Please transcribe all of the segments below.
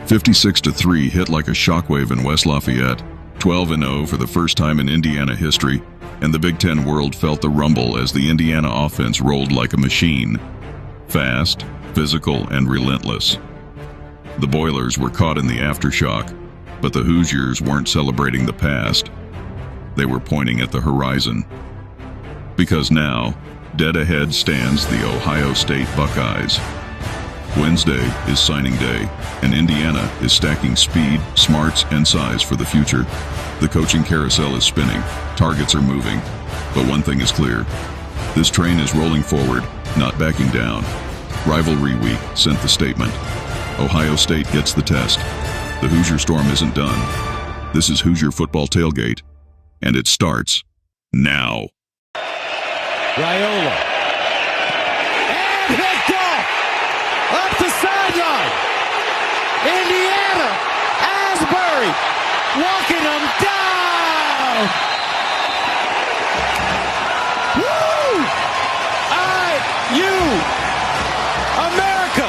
56-3 hit like a shockwave in West Lafayette, 12-0 for the first time in Indiana history, and the Big Ten world felt the rumble as the Indiana offense rolled like a machine. Fast, physical, and relentless. The Boilers were caught in the aftershock, but the Hoosiers weren't celebrating the past. They were pointing at the horizon. Because now, dead ahead stands the Ohio State Buckeyes. Wednesday is signing day, and Indiana is stacking speed, smarts, and size for the future. The coaching carousel is spinning, targets are moving, but one thing is clear. This train is rolling forward, not backing down. Rivalry week sent the statement. Ohio State gets the test. The Hoosier storm isn't done. This is Hoosier Football Tailgate, and it starts now. Raiola. And hit up the sideline. Indiana. Asbury walking them down. Woo! IU. America.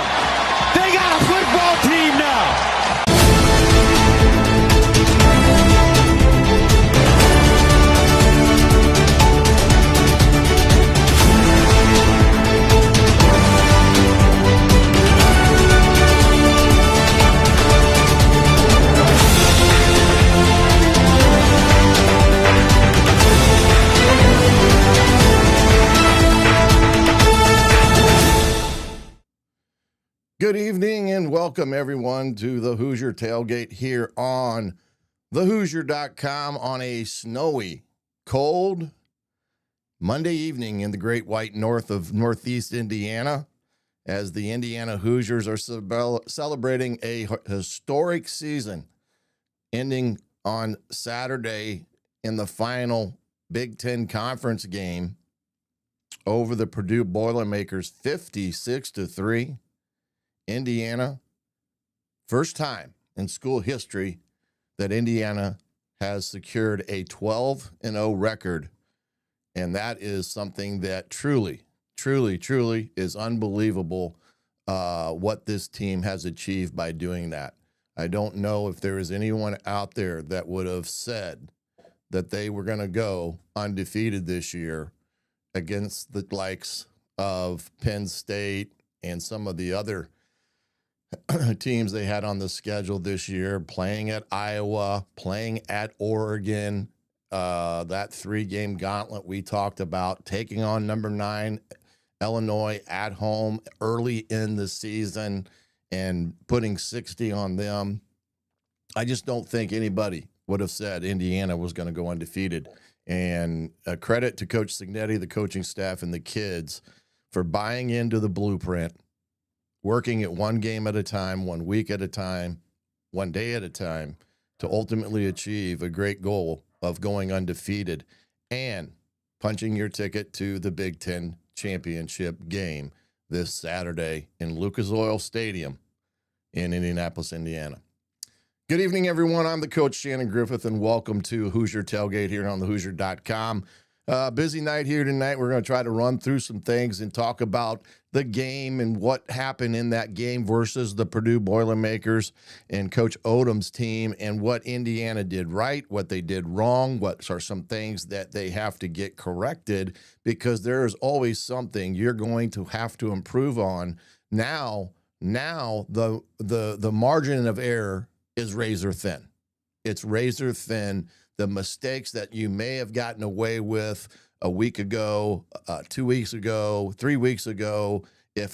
They got a football team now. Good evening and welcome everyone to the Hoosier Tailgate here on thehoosier.com on a snowy, cold Monday evening in the great white north of Northeast Indiana as the Indiana Hoosiers are celebrating a historic season ending on Saturday in the final Big Ten Conference game over the Purdue Boilermakers 56-3. Indiana, first time in school history that Indiana has secured a 12-0 record, and that is something that truly is unbelievable what this team has achieved by doing that. I don't know if there is anyone out there that would have said that they were going to go undefeated this year against the likes of Penn State and some of the other teams they had on the schedule this year, playing at Iowa, playing at Oregon, that 3-game gauntlet we talked about, taking on number 9 Illinois at home early in the season and putting 60 on them. I just don't think anybody would have said Indiana was going to go undefeated. And credit to Coach Signetti, the coaching staff, and the kids for buying into the blueprint, working it one game at a time, 1 week at a time, 1 day at a time, to ultimately achieve a great goal of going undefeated and punching your ticket to the Big Ten championship game this Saturday in Lucas Oil Stadium in Indianapolis, Indiana. Good evening, everyone. I'm the coach, Shannon Griffith, and welcome to Hoosier Tailgate here on thehoosier.com. Busy night here tonight. We're going to try to run through some things and talk about the game and what happened in that game versus the Purdue Boilermakers and Coach Odom's team, and what Indiana did right, what they did wrong, what are some things that they have to get corrected, because there is always something you're going to have to improve on. Now the margin of error is razor thin. It's razor thin. The mistakes that you may have gotten away with a week ago, 2 weeks ago, 3 weeks ago, if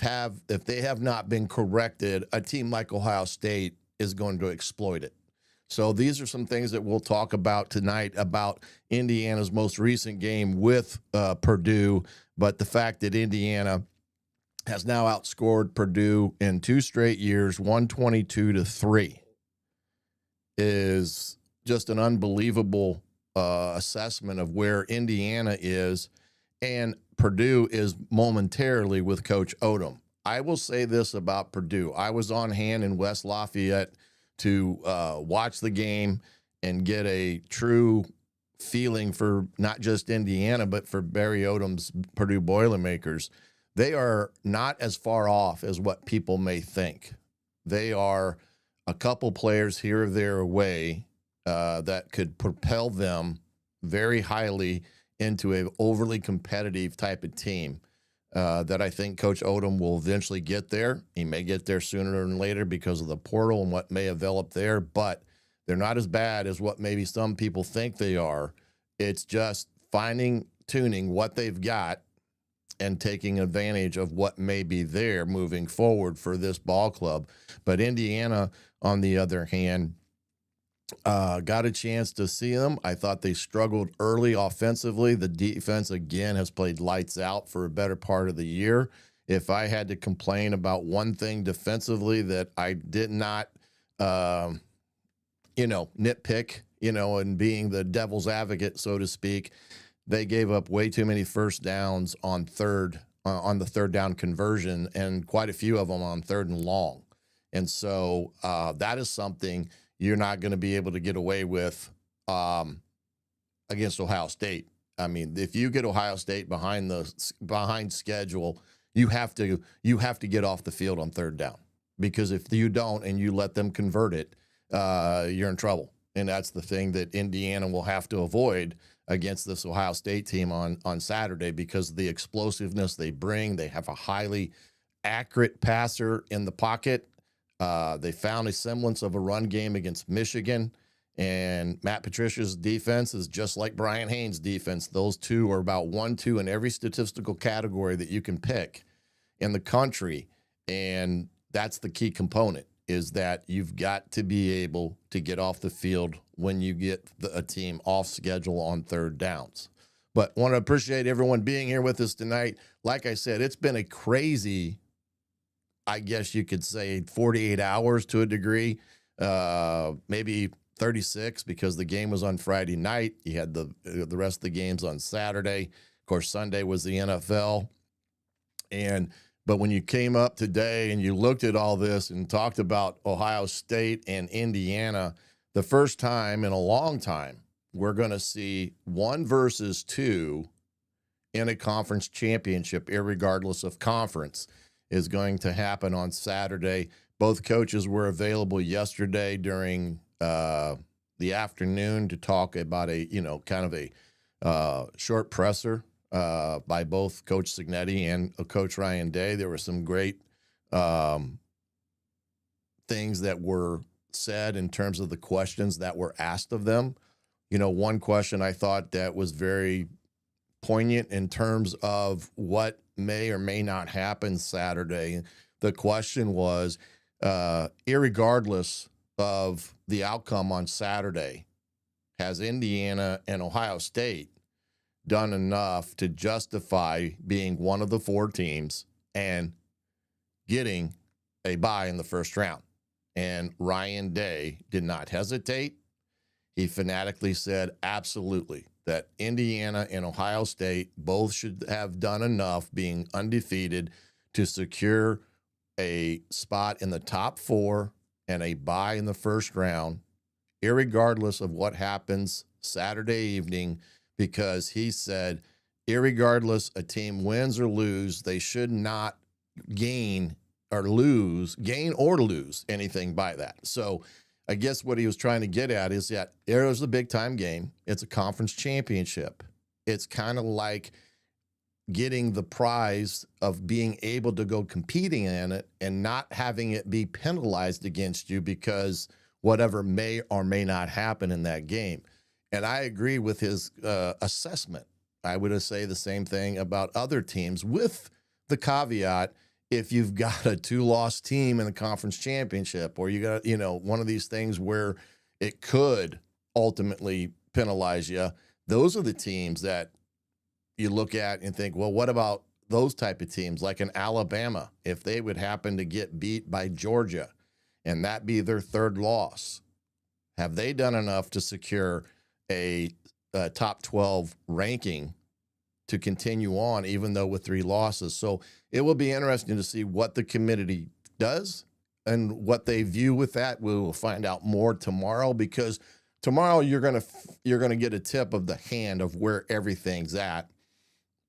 they have not been corrected, a team like Ohio State is going to exploit it. So these are some things that we'll talk about tonight about Indiana's most recent game with Purdue, but the fact that Indiana has now outscored Purdue in 2 straight years, 122-3, is just an unbelievable assessment of where Indiana is, and Purdue is momentarily with Coach Odom. I will say this about Purdue. I was on hand in West Lafayette to watch the game and get a true feeling for not just Indiana, but for Barry Odom's Purdue Boilermakers. They are not as far off as what people may think. They are a couple players here or there away that could propel them very highly into an overly competitive type of team. That I think Coach Odom will eventually get there. He may get there sooner than later because of the portal and what may develop there, but they're not as bad as what maybe some people think they are. It's just tuning what they've got and taking advantage of what may be there moving forward for this ball club. But Indiana, on the other hand, got a chance to see them. I thought they struggled early offensively. The defense, again, has played lights out for a better part of the year. If I had to complain about one thing defensively that I did not, nitpick, and being the devil's advocate, so to speak, they gave up way too many first downs on the third down conversion, and quite a few of them on third and long. And so that is something you're not going to be able to get away with against Ohio State. I mean, if you get Ohio State behind schedule, you have to get off the field on third down, because if you don't and you let them convert it, you're in trouble. And that's the thing that Indiana will have to avoid against this Ohio State team on Saturday, because of the explosiveness they bring. They have a highly accurate passer in the pocket. They found a semblance of a run game against Michigan, and Matt Patricia's defense is just like Brian Haynes' defense. Those two are about 1-2 in every statistical category that you can pick in the country, and that's the key component, is that you've got to be able to get off the field when you get a team off schedule on third downs. But want to appreciate everyone being here with us tonight. Like I said, it's been a crazy, I guess you could say, 48 hours to a degree, maybe 36, because the game was on Friday night. You had the rest of the games on Saturday. Of course, Sunday was the NFL. But when you came up today and you looked at all this and talked about Ohio State and Indiana, the first time in a long time, we're going to see 1 versus 2 in a conference championship, irregardless of conference, is going to happen on Saturday. Both coaches were available yesterday during the afternoon to talk about a short presser by both Coach Signetti and Coach Ryan Day. There were some great things that were said in terms of the questions that were asked of them. One question I thought that was very poignant in terms of what may or may not happen Saturday. The question was, irregardless of the outcome on Saturday, has Indiana and Ohio State done enough to justify being one of the 4 teams and getting a bye in the first round? And Ryan Day did not hesitate. He fanatically said absolutely, that Indiana and Ohio State both should have done enough, being undefeated, to secure a spot in the top 4 and a bye in the first round, irregardless of what happens Saturday evening, because he said, irregardless a team wins or lose, they should not gain or lose anything by that. So I guess what he was trying to get at is that it was a big time game. It's a conference championship. It's kind of like getting the prize of being able to go competing in it and not having it be penalized against you because whatever may or may not happen in that game. And I agree with his assessment. I would say the same thing about other teams, with the caveat, if you've got a 2-loss team in the conference championship, or you got, one of these things where it could ultimately penalize you, those are the teams that you look at and think, well, what about those type of teams like an Alabama, if they would happen to get beat by Georgia and that be their 3rd loss? Have they done enough to secure a top 12 ranking to continue on, even though with 3 losses? So it will be interesting to see what the committee does and what they view with that. We will find out more tomorrow, because tomorrow you're going to get a tip of the hand of where everything's at.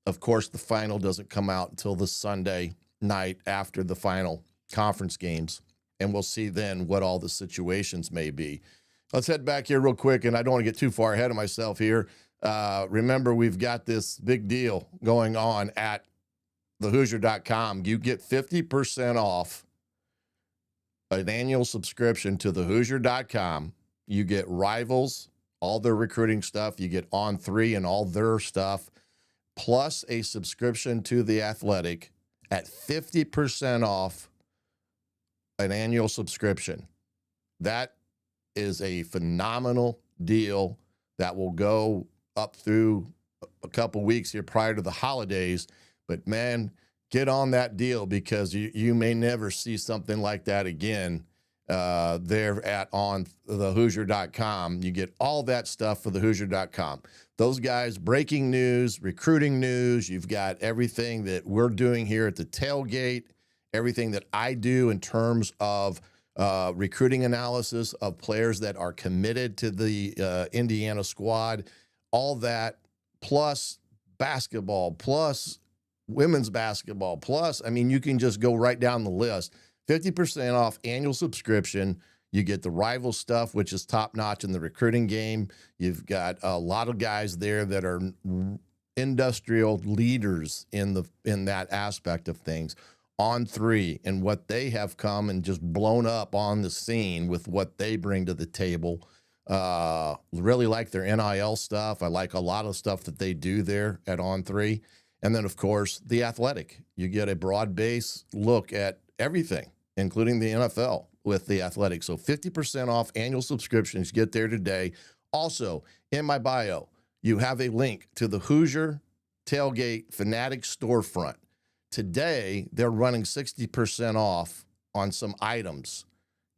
Of course, the final doesn't come out until the Sunday night after the final conference games. and we'll see then what all the situations may be. Let's head back here real quick, and I don't want to get too far ahead of myself here. Remember, we've got this big deal going on at thehoosier.com. You get 50% off an annual subscription to thehoosier.com. You get Rivals, all their recruiting stuff. You get On 3 and all their stuff, plus a subscription to The Athletic at 50% off an annual subscription. That is a phenomenal deal that will go up through a couple weeks here prior to the holidays. But, man, get on that deal, because you may never see something like that again there at on thehoosier.com. You get all that stuff for thehoosier.com. Those guys, breaking news, recruiting news. You've got everything that we're doing here at the tailgate, everything that I do in terms of recruiting analysis of players that are committed to the Indiana squad, all that, plus basketball, plus women's basketball, plus, I mean, you can just go right down the list. 50% off annual subscription. You get the rival stuff, which is top-notch in the recruiting game. You've got a lot of guys there that are industrial leaders in that aspect of things. On 3 and what they have come and just blown up on the scene with what they bring to the table. Really like their NIL stuff. I like a lot of stuff that they do there at On 3. And then, of course, The Athletic. You get a broad base look at everything, including the NFL, with The Athletic. So 50% off annual subscriptions. Get there today. Also, in my bio, you have a link to the Hoosier Tailgate Fanatic storefront. Today, they're running 60% off on some items.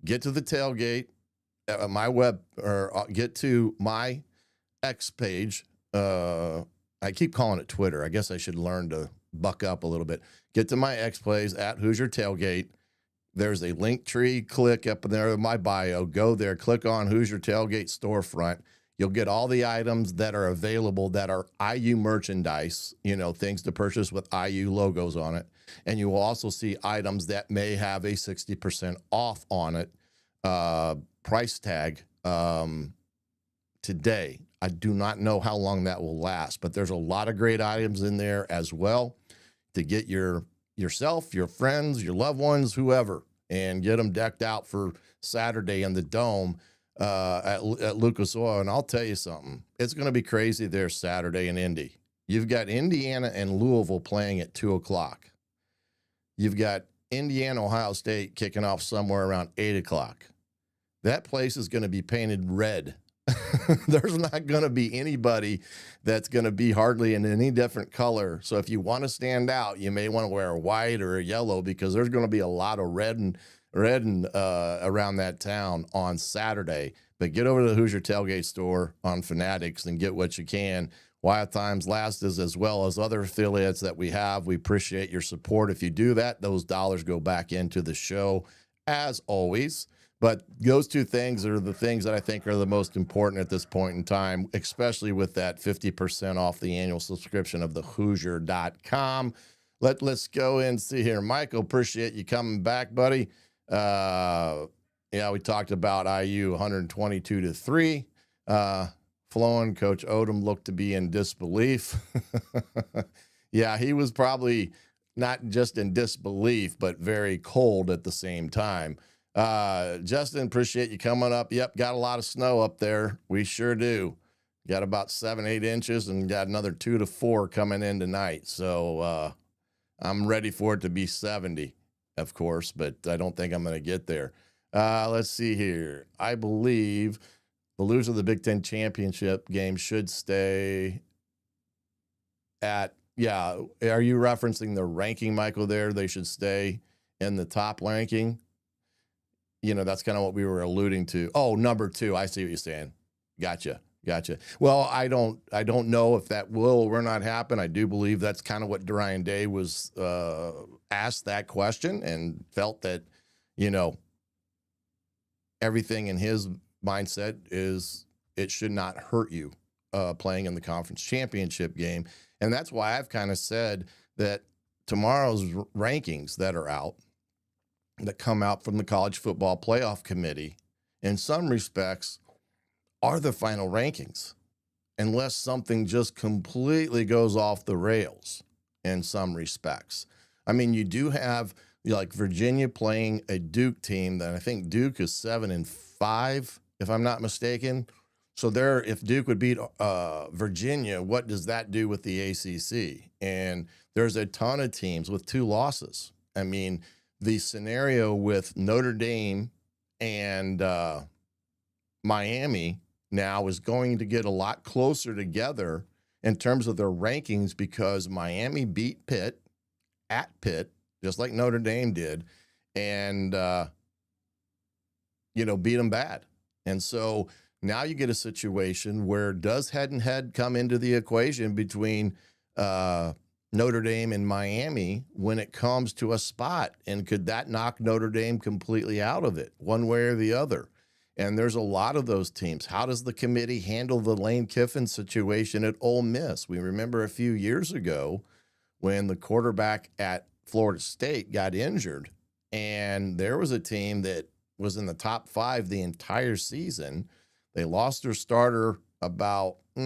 Get to the tailgate, get to my X page. I keep calling it Twitter. I guess I should learn to buck up a little bit. Get to my X plays at Hoosier Tailgate. There's a link tree. Click up there in my bio. Go there. Click on Hoosier Tailgate storefront. You'll get all the items that are available that are IU merchandise, things to purchase with IU logos on it. And you will also see items that may have a 60% off on it, price tag today. I do not know how long that will last, but there's a lot of great items in there as well to get yourself, your friends, your loved ones, whoever, and get them decked out for Saturday in the Dome at Lucas Oil. And I'll tell you something, it's going to be crazy there Saturday in Indy. You've got Indiana and Louisville playing at 2 o'clock. You've got Indiana, Ohio State kicking off somewhere around 8 o'clock. That place is going to be painted red. There's not going to be anybody that's going to be hardly in any different color. So if you want to stand out, you may want to wear a white or a yellow, because there's going to be a lot of red and around that town on Saturday. But get over to the Hoosier Tailgate store on Fanatics and get what you can. Wild Times Last is, as well as other affiliates that we have. We appreciate your support. If you do that, those dollars go back into the show as always. But those two things are the things that I think are the most important at this point in time, especially with that 50% off the annual subscription of thehoosier.com. Let's go and see here. Michael, appreciate you coming back, buddy. We talked about IU 122-3. Flowing, Coach Odom looked to be in disbelief. Yeah, he was probably not just in disbelief, but very cold at the same time. Justin, appreciate you coming up. Yep, got a lot of snow up there. We sure do. Got about 7-8 inches and got another 2 to 4 coming in tonight. So I'm ready for it to be 70, of course, but I don't think I'm going to get there. Let's see here. I believe the loser of the Big Ten championship game should stay at, are you referencing the ranking, Michael, there? They should stay in the top ranking. That's kind of what we were alluding to. Oh, number 2. I see what you're saying. Gotcha. Well, I don't know if that will or will not happen. I do believe that's kind of what Dorian Day was asked that question, and felt that, everything in his mindset is it should not hurt you playing in the conference championship game. And that's why I've kind of said that tomorrow's rankings that are out, that come out from the College Football Playoff Committee, in some respects, are the final rankings, unless something just completely goes off the rails in some respects. I mean, you do have like Virginia playing a Duke team that I think Duke is 7-5, if I'm not mistaken. So there, if Duke would beat Virginia, what does that do with the ACC? And there's a ton of teams with 2 losses. I mean, the scenario with Notre Dame and Miami now is going to get a lot closer together in terms of their rankings because Miami beat Pitt at Pitt, just like Notre Dame did, and, beat them bad. And so now you get a situation where does head-and-head come into the equation between Notre Dame and Miami when it comes to a spot? And could that knock Notre Dame completely out of it, one way or the other? And there's a lot of those teams. How does the committee handle the Lane Kiffin situation at Ole Miss? We remember a few years ago when the quarterback at Florida State got injured, and there was a team that was in the top 5 the entire season. They lost their starter about, I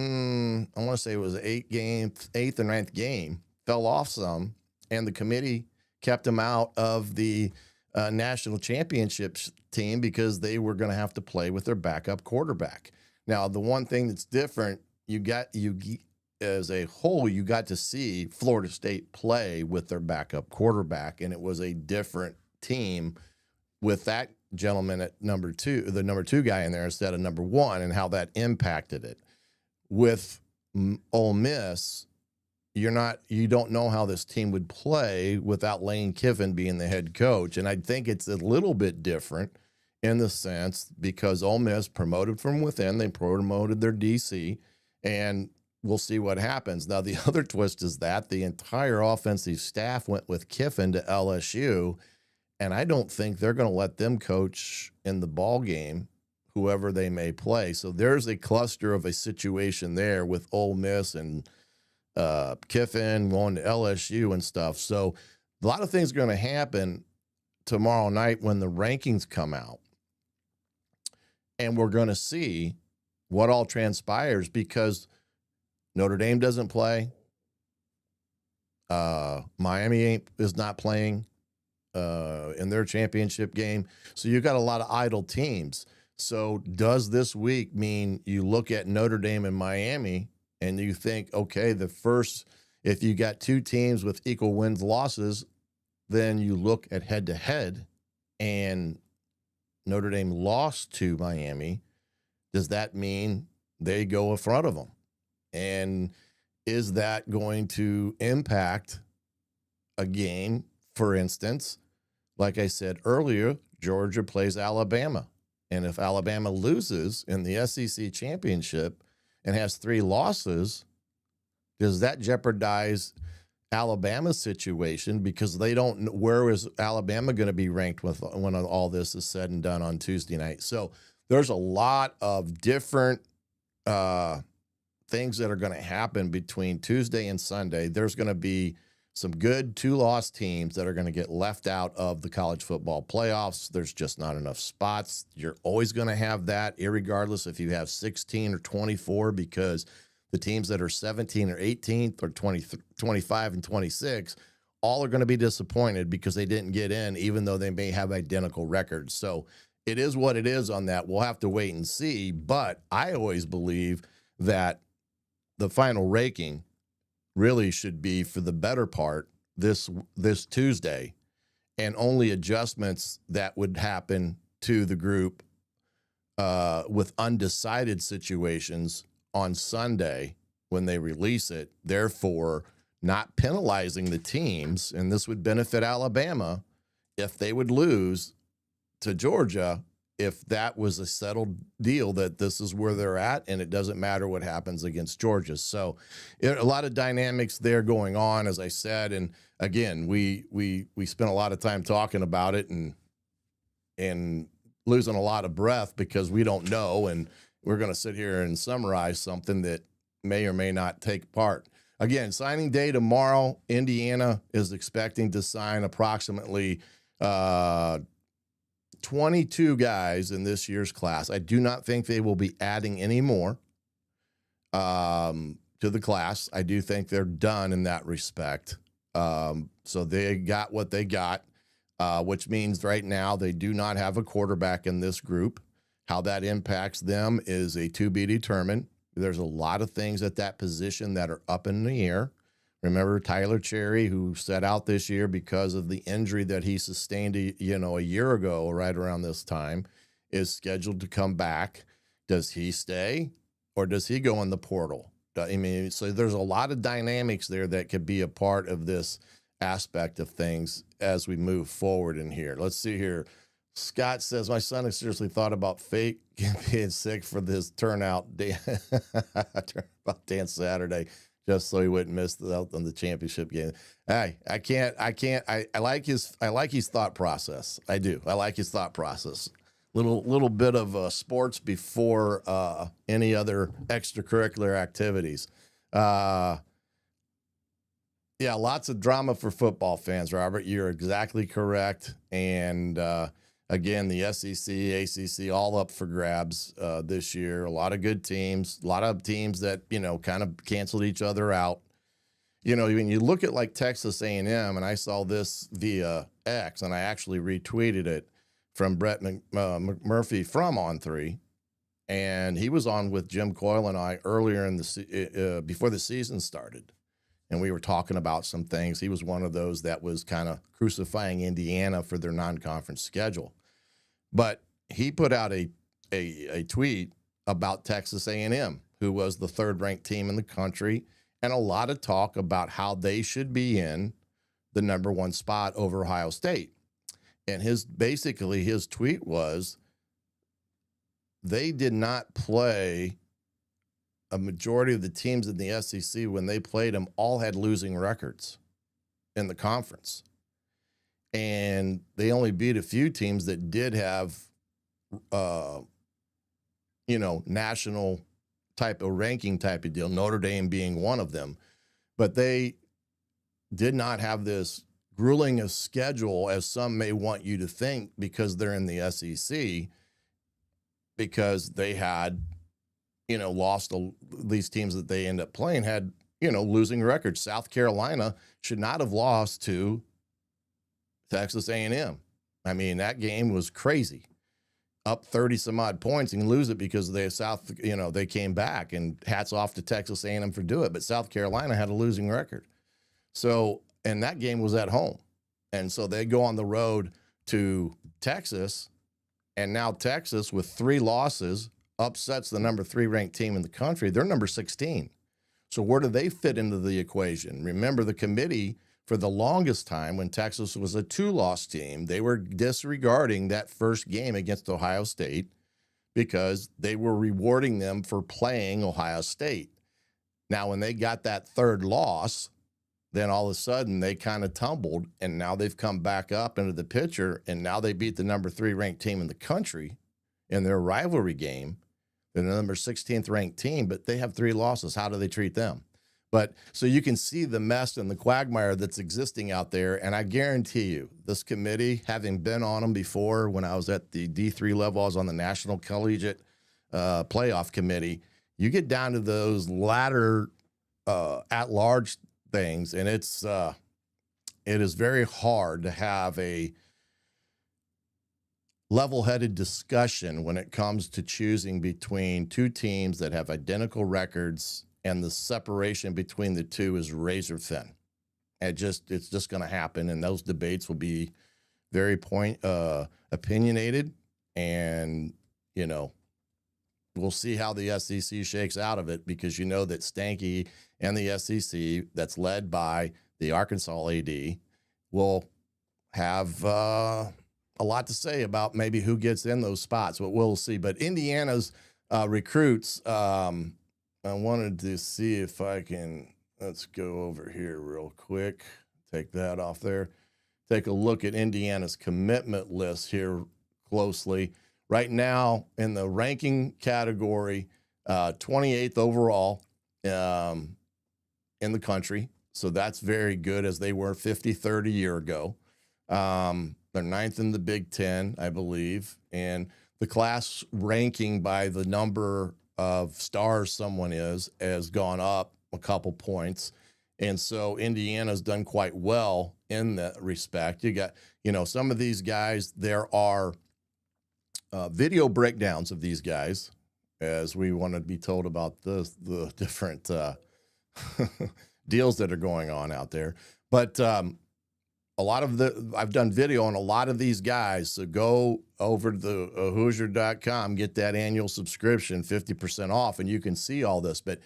want to say it was 8th or 9th game, fell off some, and the committee kept them out of the national championship team because they were going to have to play with their backup quarterback. Now, the one thing that's different, as a whole, you got to see Florida State play with their backup quarterback, and it was a different team with that gentleman at number 2, the number 2 guy in there instead of number 1, and how that impacted it. With Ole Miss, you don't know how this team would play without Lane Kiffin being the head coach. And I think it's a little bit different in the sense because Ole Miss promoted from within, they promoted their DC, and we'll see what happens. Now, the other twist is that the entire offensive staff went with Kiffin to LSU, and I don't think they're going to let them coach in the ball game, whoever they may play. So there's a cluster of a situation there with Ole Miss and Kiffin going to LSU and stuff. So a lot of things are going to happen tomorrow night when the rankings come out. And we're going to see what all transpires because Notre Dame doesn't play. Miami is not playing in their championship game. So you've got a lot of idle teams. So does this week mean you look at Notre Dame and Miami and you think, okay, if you got 2 teams with equal wins, losses, then you look at head-to-head and Notre Dame lost to Miami. Does that mean they go in front of them? And is that going to impact a game? For instance, like I said earlier, Georgia plays Alabama. And if Alabama loses in the SEC championship and has 3 losses, does that jeopardize Alabama's situation? Because they don't know where is Alabama going to be ranked when all this is said and done on Tuesday night. So there's a lot of different things that are going to happen between Tuesday and Sunday. There's going to be some good 2-loss teams that are going to get left out of the college football playoffs. There's just not enough spots. You're always going to have that, irregardless if you have 16 or 24, because the teams that are 17 or 18th or 25 and 26, all are going to be disappointed because they didn't get in, even though they may have identical records. So it is what it is on that. We'll have to wait and see. But I always believe that the final ranking really should be, for the better part, this Tuesday, and only adjustments that would happen to the group with undecided situations on Sunday when they release it, therefore not penalizing the teams. And this would benefit Alabama if they would lose to Georgia, if that was a settled deal that this is where they're at and it doesn't matter what happens against Georgia. So a lot of dynamics there going on, as I said. And again, we spent a lot of time talking about it and losing a lot of breath because we don't know. And we're going to sit here and summarize something that may or may not take part. Again, signing day tomorrow. Indiana is expecting to sign approximately 22 guys in this year's class. I do not think they will be adding any more to the class. I do think they're done in that respect. So they got what they got, which means right now they do not have a quarterback in this group. How that impacts them is a to be determined. There's a lot of things at that position that are up in the air. Remember Tyler Cherry, who set out this year because of the injury that he sustained, a year ago, right around this time, is scheduled to come back. Does he stay or does he go in the portal? I mean, so there's a lot of dynamics there that could be a part of this aspect of things as we move forward in here. Let's see here. Scott says, my son has seriously thought about fake being sick for this turnout day, dance Saturday, just so he wouldn't miss out on the championship game. Hey, I like his thought process. I do. I like his thought process. Little bit of sports before any other extracurricular activities. Yeah, lots of drama for football fans, Robert. You're exactly correct. And again, the SEC, ACC, all up for grabs this year. A lot of good teams, a lot of teams that, kind of canceled each other out. When you look at like Texas A&M, and I saw this via X, and I actually retweeted it from Brett McMurphy from On3, and he was on with Jim Coyle and I earlier in the before the season started. And we were talking about some things. He was one of those that was kind of crucifying Indiana for their non-conference schedule. But he put out a tweet about Texas A&M, who was the third-ranked team in the country, and a lot of talk about how they should be in the number one spot over Ohio State. And his tweet was, they did not play a majority of the teams in the SEC when they played them, all had losing records in the conference. And they only beat a few teams that did have, national type of ranking type of deal, Notre Dame being one of them. But they did not have this grueling a schedule as some may want you to think because they're in the SEC, because they had, lost these teams that they end up playing had, losing records. South Carolina should not have lost to Texas A&M. I mean, that game was crazy. Up 30 some odd points and lose it because they came back, and hats off to Texas A&M for doing it. But South Carolina had a losing record. So, and that game was at home. And so they go on the road to Texas, and now Texas, with 3 losses, upsets the number 3 ranked team in the country. They're number 16. So where do they fit into the equation? Remember, the committee, for the longest time, when Texas was a 2-loss team, they were disregarding that first game against Ohio State because they were rewarding them for playing Ohio State. Now, when they got that third loss, then all of a sudden they kind of tumbled, and now they've come back up into the picture, and now they beat the number 3 ranked team in the country in their rivalry game. They're the number 16th ranked team, but they have 3 losses. How do they treat them? But so you can see the mess and the quagmire that's existing out there. And I guarantee you, this committee, having been on them before when I was at the D3 level, I was on the National Collegiate Playoff Committee. You get down to those latter at-large things, and it is very hard to have a level-headed discussion when it comes to choosing between 2 teams that have identical records, and the separation between the 2 is razor thin. It's just going to happen, and those debates will be very opinionated, and we'll see how the SEC shakes out of it, because that Stanky and the SEC, that's led by the Arkansas AD, will have a lot to say about maybe who gets in those spots, but we'll see. But Indiana's recruits, I wanted to see if I can, let's go over here real quick, take that off there, take a look at Indiana's commitment list here closely. Right now in the ranking category, 28th overall in the country. So that's very good, as they were 53rd a year ago. They're 9th in the Big Ten, I believe. And the class ranking by the number of stars someone has gone up a couple points. And so Indiana's done quite well in that respect. You got, some of these guys, there are video breakdowns of these guys, as we want to be told about the different deals that are going on out there. But I've done video on a lot of these guys. So go over to the Hoosier.com, get that annual subscription, 50% off, and you can see all this. But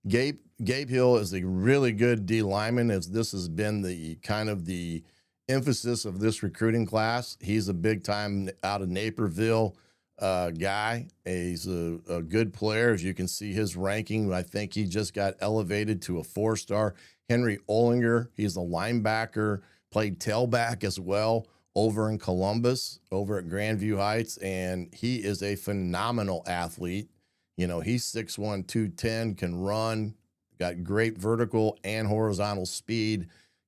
Gabe Hill is a really good D lineman, as this has been the kind of the emphasis of this recruiting class. He's a big time out of Naperville guy. He's a good player. As you can see his ranking, I think he just got elevated to a 4-star. Henry Ollinger, he's a linebacker, played tailback as well over in Columbus, over at Grandview Heights, and he is a phenomenal athlete. He's 6'1", 210, can run, got great vertical and horizontal speed,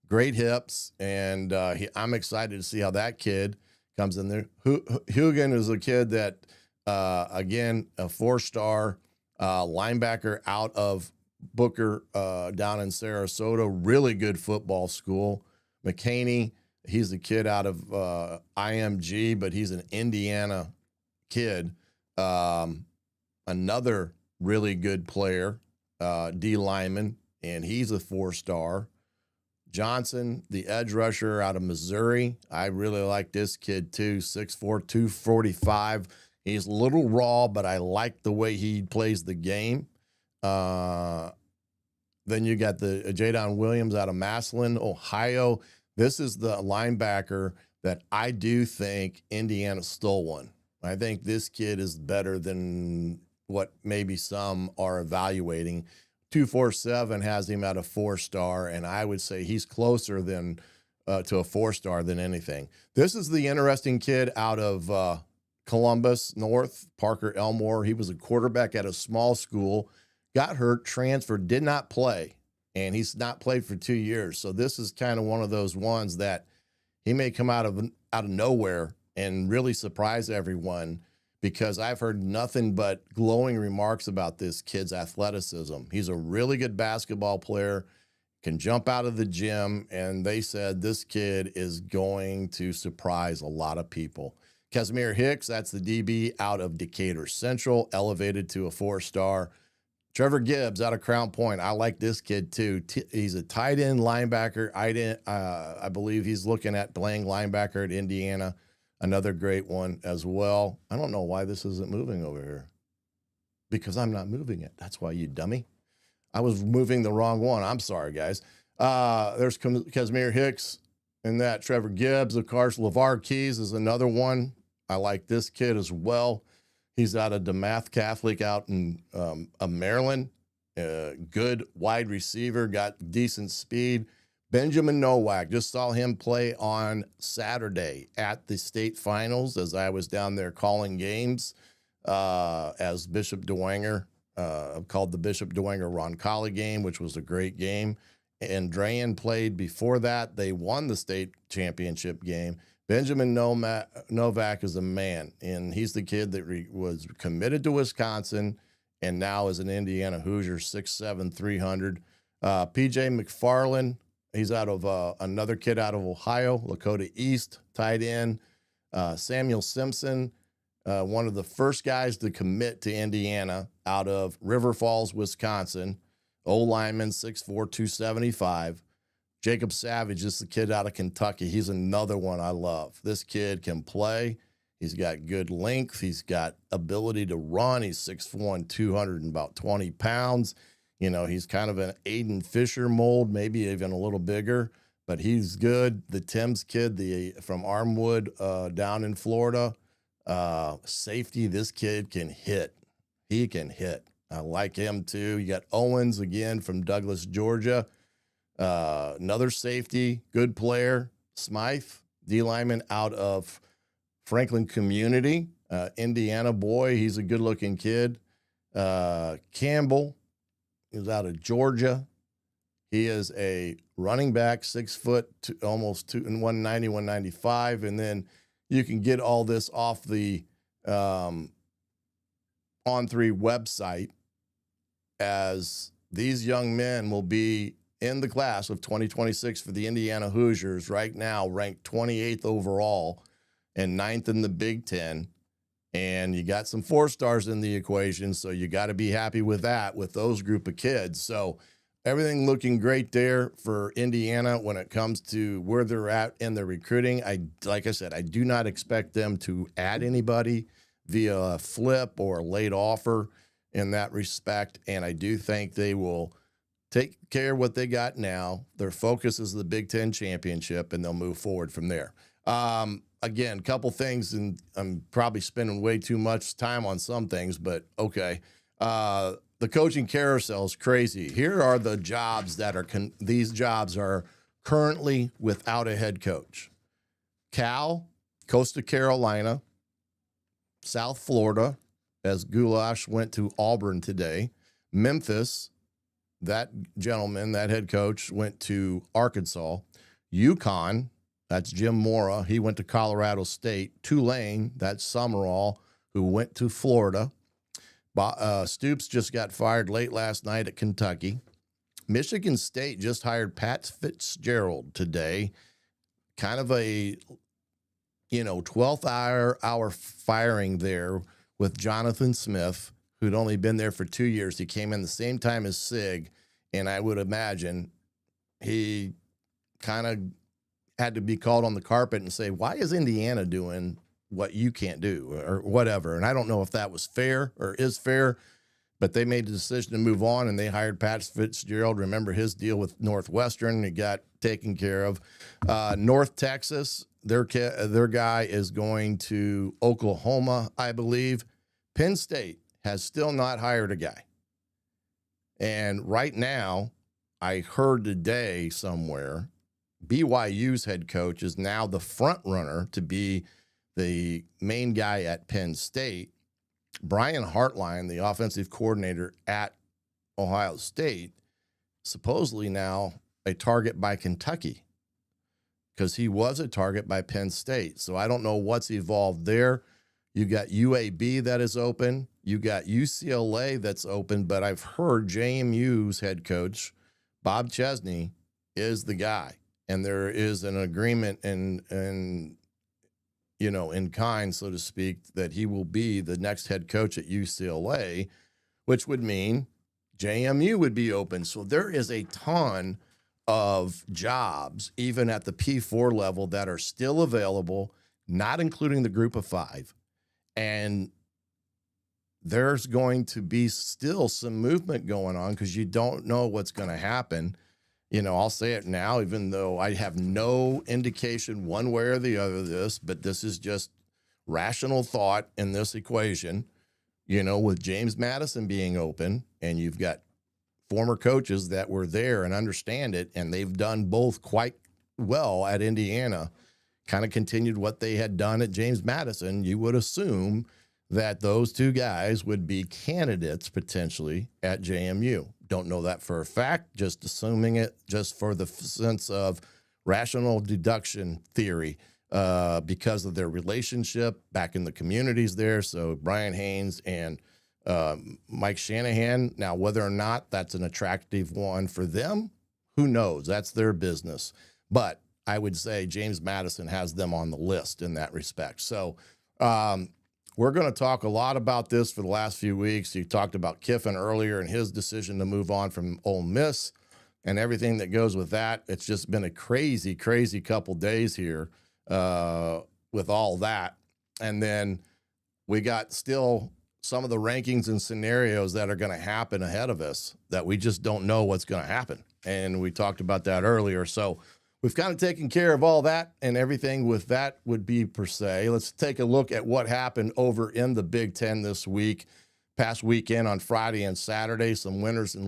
great hips, and I'm excited to see how that kid comes in there. Hugan is a kid that, again, a 4-star linebacker out of Booker down in Sarasota, really good football school. McCaney, he's a kid out of IMG, but he's an Indiana kid. Another really good player, D lineman, and he's a 4-star. Johnson, the edge rusher out of Missouri. I really like this kid too, 6'4", 245. He's a little raw, but I like the way he plays the game. Then you got the Jadon Williams out of Massillon, Ohio. This is the linebacker that I do think Indiana stole one. I think this kid is better than what maybe some are evaluating. 247 has him at a 4-star, and I would say he's closer than to a 4-star than anything. This is the interesting kid out of Columbus North, Parker Elmore. He was a quarterback at a small school, got hurt, transferred, did not play, and he's not played for 2 years. So this is kind of one of those ones that he may come out of nowhere and really surprise everyone, because I've heard nothing but glowing remarks about this kid's athleticism. He's a really good basketball player, can jump out of the gym, and they said this kid is going to surprise a lot of people. Casimir Hicks, that's the DB out of Decatur Central, elevated to a 4-star. Trevor Gibbs out of Crown Point. I like this kid too. He's a tight end linebacker. I believe he's looking at playing linebacker at Indiana. Another great one as well. I don't know why this isn't moving over here. Because I'm not moving it. That's why, you dummy. I was moving the wrong one. I'm sorry, guys. There's Casimir Hicks and that. Trevor Gibbs, of course. LeVar Keys is another one. I like this kid as well. He's out of DeMath Catholic out in Maryland. Good wide receiver, got decent speed. Benjamin Nowak, just saw him play on Saturday at the state finals as I was down there calling games as Bishop DeWanger. Called the Bishop DeWanger Roncalli game, which was a great game. And Drayan played before that. They won the state championship game. Benjamin Novak is a man, and he's the kid that was committed to Wisconsin and now is an Indiana Hoosier, 6'7", 300. P.J. McFarland, he's out of another kid out of Ohio, Lakota East, tight end. Samuel Simpson, one of the first guys to commit to Indiana out of River Falls, Wisconsin. O-lineman, 6'4", 275. Jacob Savage is the kid out of Kentucky. He's another one I love. This kid can play. He's got good length. He's got ability to run. He's 6'1", 200 and about 20 pounds. You know, he's kind of an Aiden Fisher mold, maybe even a little bigger, but he's good. The Timms kid, from Armwood down in Florida, safety, this kid can hit. He can hit. I like him too. You got Owens again from Douglas, Georgia. Another safety, good player. Smythe, D lineman out of Franklin Community, Indiana boy. He's a good-looking kid. Campbell is out of Georgia. He is a running back, 6 foot, almost 190, 195. And then you can get all this off the On3 website, as these young men will be in the class of 2026 for the Indiana Hoosiers, right now ranked 28th overall and 9th in the Big Ten. And you got some 4-stars in the equation, so you got to be happy with that, with those group of kids. So everything looking great there for Indiana when it comes to where they're at in their recruiting. Like I said, I do not expect them to add anybody via a flip or a late offer in that respect. And I do think they will take care of what they got now. Their focus is the Big Ten championship, and they'll move forward from there. Again, a couple things, and I'm probably spending way too much time on some things, but okay. The coaching carousel is crazy. Here are the jobs that are these jobs are currently without a head coach. Cal, Coastal Carolina, South Florida, as Goulash went to Auburn today. Memphis, that gentleman, that head coach, went to Arkansas. UConn, that's Jim Mora. He went to Colorado State. Tulane, that's Summerall, who went to Florida. Stoops just got fired late last night at Kentucky. Michigan State just hired Pat Fitzgerald today. Kind of a, 12th hour firing there with Jonathan Smith, who'd only been there for 2 years. He came in the same time as Sig, and I would imagine he kind of had to be called on the carpet and say, why is Indiana doing what you can't do or whatever? And I don't know if that was fair or is fair, but they made the decision to move on, and they hired Pat Fitzgerald. Remember his deal with Northwestern. He got taken care of. North Texas, their guy is going to Oklahoma, I believe. Penn State has still not hired a guy. And right now, I heard today somewhere, BYU's head coach is now the front runner to be the main guy at Penn State. Brian Hartline, the offensive coordinator at Ohio State, supposedly now a target by Kentucky, because he was a target by Penn State. So I don't know what's evolved there. You got UAB that is open. You got UCLA that's open, but I've heard JMU's head coach, Bob Chesney, is the guy. And there is an agreement in kind, so to speak, that he will be the next head coach at UCLA, which would mean JMU would be open. So there is a ton of jobs, even at the P4 level, that are still available, not including the group of 5. And there's going to be still some movement going on because you don't know what's going to happen. I'll say it now, even though I have no indication one way or the other of this, but this is just rational thought in this equation. With James Madison being open, and you've got former coaches that were there and understand it, and they've done both quite well at Indiana, kind of continued what they had done at James Madison, you would assume that those two guys would be candidates potentially at JMU. Don't know that for a fact, just assuming it just for the sense of rational deduction theory because of their relationship back in the communities there. So Brian Haynes and Mike Shanahan. Now, whether or not that's an attractive one for them, who knows? That's their business. But I would say James Madison has them on the list in that respect. So we're going to talk a lot about this for the last few weeks. You talked about Kiffin earlier and his decision to move on from Ole Miss and everything that goes with that. It's just been a crazy, crazy couple days here with all that. And then we got still some of the rankings and scenarios that are going to happen ahead of us that we just don't know what's going to happen. And we talked about that earlier. So we've kind of taken care of all that, and everything with that would be per se. Let's take a look at what happened over in the Big Ten this past weekend on Friday and Saturday. Some winners and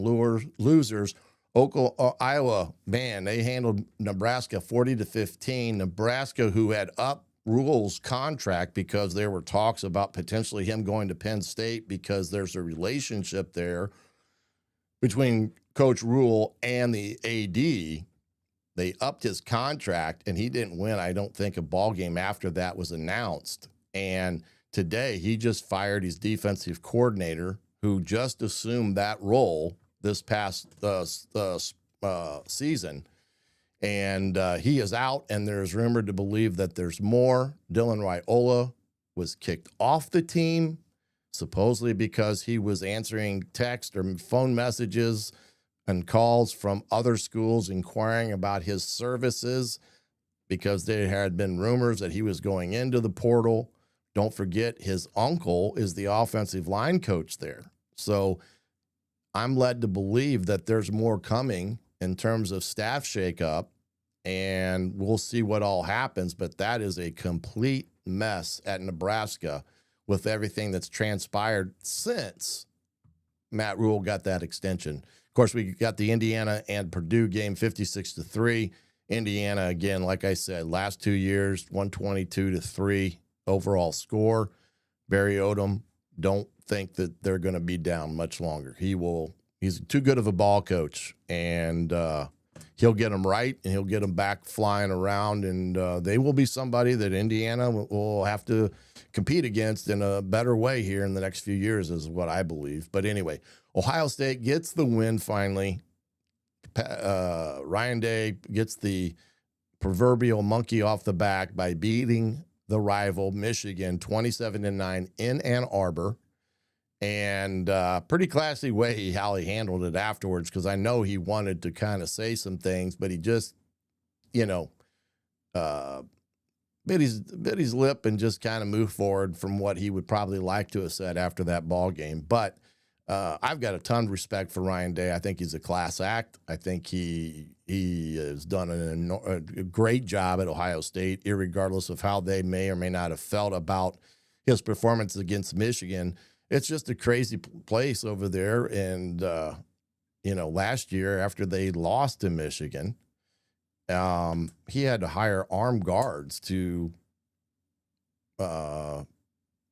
losers. Iowa, man, they handled Nebraska 40-15. Nebraska, who had up Rule's contract because there were talks about potentially him going to Penn State because there's a relationship there between Coach Rule and the AD. They upped his contract, and he didn't win, I don't think, a ball game after that was announced. And today, he just fired his defensive coordinator, who just assumed that role this past season. And he is out, and there's rumored to believe that there's more. Dylan Raiola was kicked off the team, supposedly because he was answering text or phone messages and calls from other schools inquiring about his services, because there had been rumors that he was going into the portal. Don't forget, his uncle is the offensive line coach there. So I'm led to believe that there's more coming in terms of staff shakeup, and we'll see what all happens. But that is a complete mess at Nebraska with everything that's transpired since Matt Rule got that extension. Of course, we got the Indiana and Purdue game 56-3. Indiana, again, like I said, last 2 years, 122-3 overall score. Barry Odom, don't think that they're going to be down much longer. He's too good of a ball coach, and he'll get them right, and he'll get them back flying around, and they will be somebody that Indiana will have to compete against in a better way here in the next few years, is what I believe. But anyway, Ohio State gets the win finally. Ryan Day gets the proverbial monkey off the back by beating the rival Michigan 27-9 in Ann Arbor. And pretty classy way how he handled it afterwards, because I know he wanted to kind of say some things, but he just, bit his lip and just kind of moved forward from what he would probably like to have said after that ball game. But I've got a ton of respect for Ryan Day. I think he's a class act. I think he has done a great job at Ohio State, irregardless of how they may or may not have felt about his performance against Michigan. It's just a crazy place over there. And, last year after they lost to Michigan, he had to hire armed guards to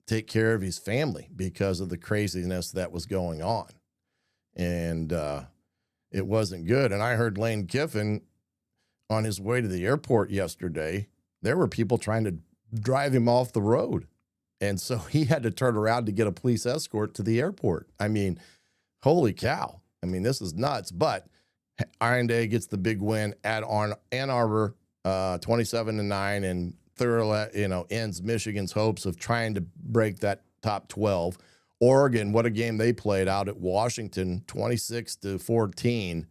take care of his family because of the craziness that was going on. And it wasn't good. And I heard Lane Kiffin on his way to the airport yesterday, there were people trying to drive him off the road. And so he had to turn around to get a police escort to the airport. I mean, holy cow. I mean, this is nuts. But Ryan Day gets the big win at Ann Arbor, 27-9, and thoroughly, ends Michigan's hopes of trying to break that top 12. Oregon, what a game they played out at Washington, 26-14.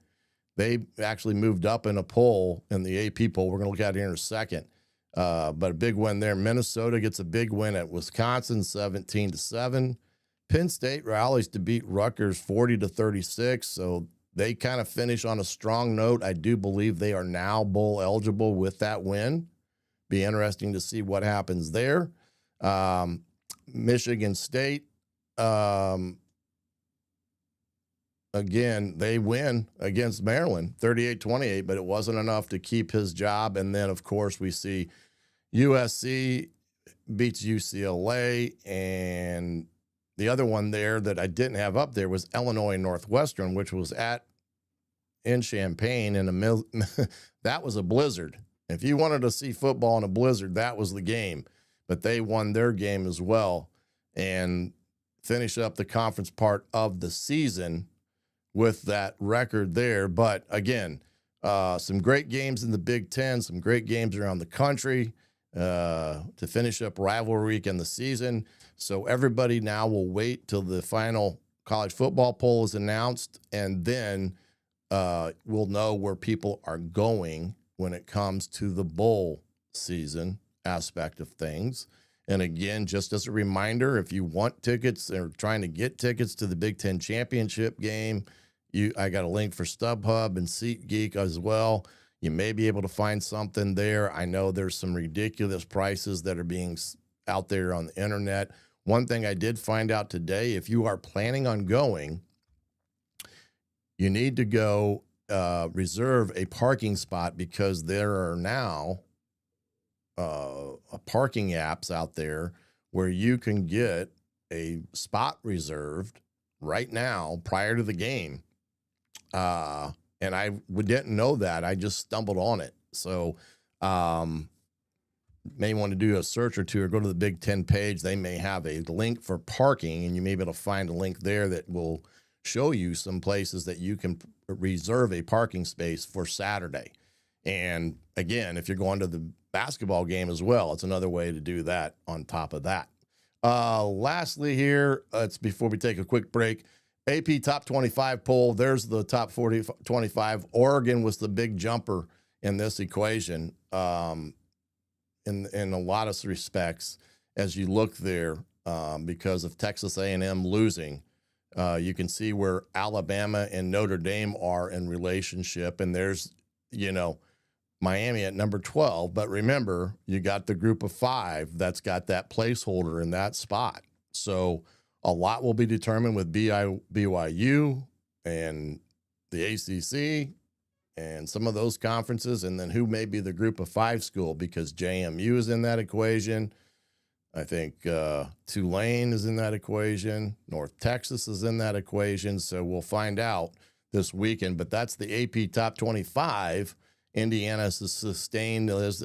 They actually moved up in a poll, in the AP poll. We're going to look at it here in a second. But a big win there. Minnesota gets a big win at Wisconsin, 17-7. Penn State rallies to beat Rutgers 40-36. So they kind of finish on a strong note. I do believe they are now bowl eligible with that win. Be interesting to see what happens there. Michigan State, again, they win against Maryland, 38-28, but it wasn't enough to keep his job. And then, of course, we see USC beats UCLA, and the other one there that I didn't have up there was Illinois Northwestern, which was in Champaign, and that was a blizzard. If you wanted to see football in a blizzard, that was the game. But they won their game as well and finish up the conference part of the season with that record there. But again, some great games in the Big Ten, some great games around the country to finish up rivalry week in the season. So everybody now will wait till the final college football poll is announced, and then we'll know where people are going when it comes to the bowl season aspect of things. And again, just as a reminder, if you want tickets or trying to get tickets to the Big Ten championship game, I got a link for StubHub and SeatGeek as well. You may be able to find something there. I know there's some ridiculous prices that are being out there on the internet. One thing I did find out today, if you are planning on going, you need to go reserve a parking spot, because there are now parking apps out there where you can get a spot reserved right now prior to the game And I didn't know that. I just stumbled on it. So may want to do a search or two or go to the Big Ten page. They may have a link for parking, and you may be able to find a link there that will show you some places that you can reserve a parking space for Saturday. And again, if you're going to the basketball game as well, it's another way to do that on top of that. Lastly here, it's before we take a quick break, AP top 25 poll. There's the top 25. Oregon was the big jumper in this equation in a lot of respects as you look there because of Texas A&M losing. You can see where Alabama and Notre Dame are in relationship, and there's, Miami at number 12. But remember, you got the group of 5 that's got that placeholder in that spot. So a lot will be determined with BYU and the ACC and some of those conferences, and then who may be the group of 5 school, because JMU is in that equation. I think Tulane is in that equation. North Texas is in that equation. So we'll find out this weekend. But that's the AP top 25. Indiana is sustained as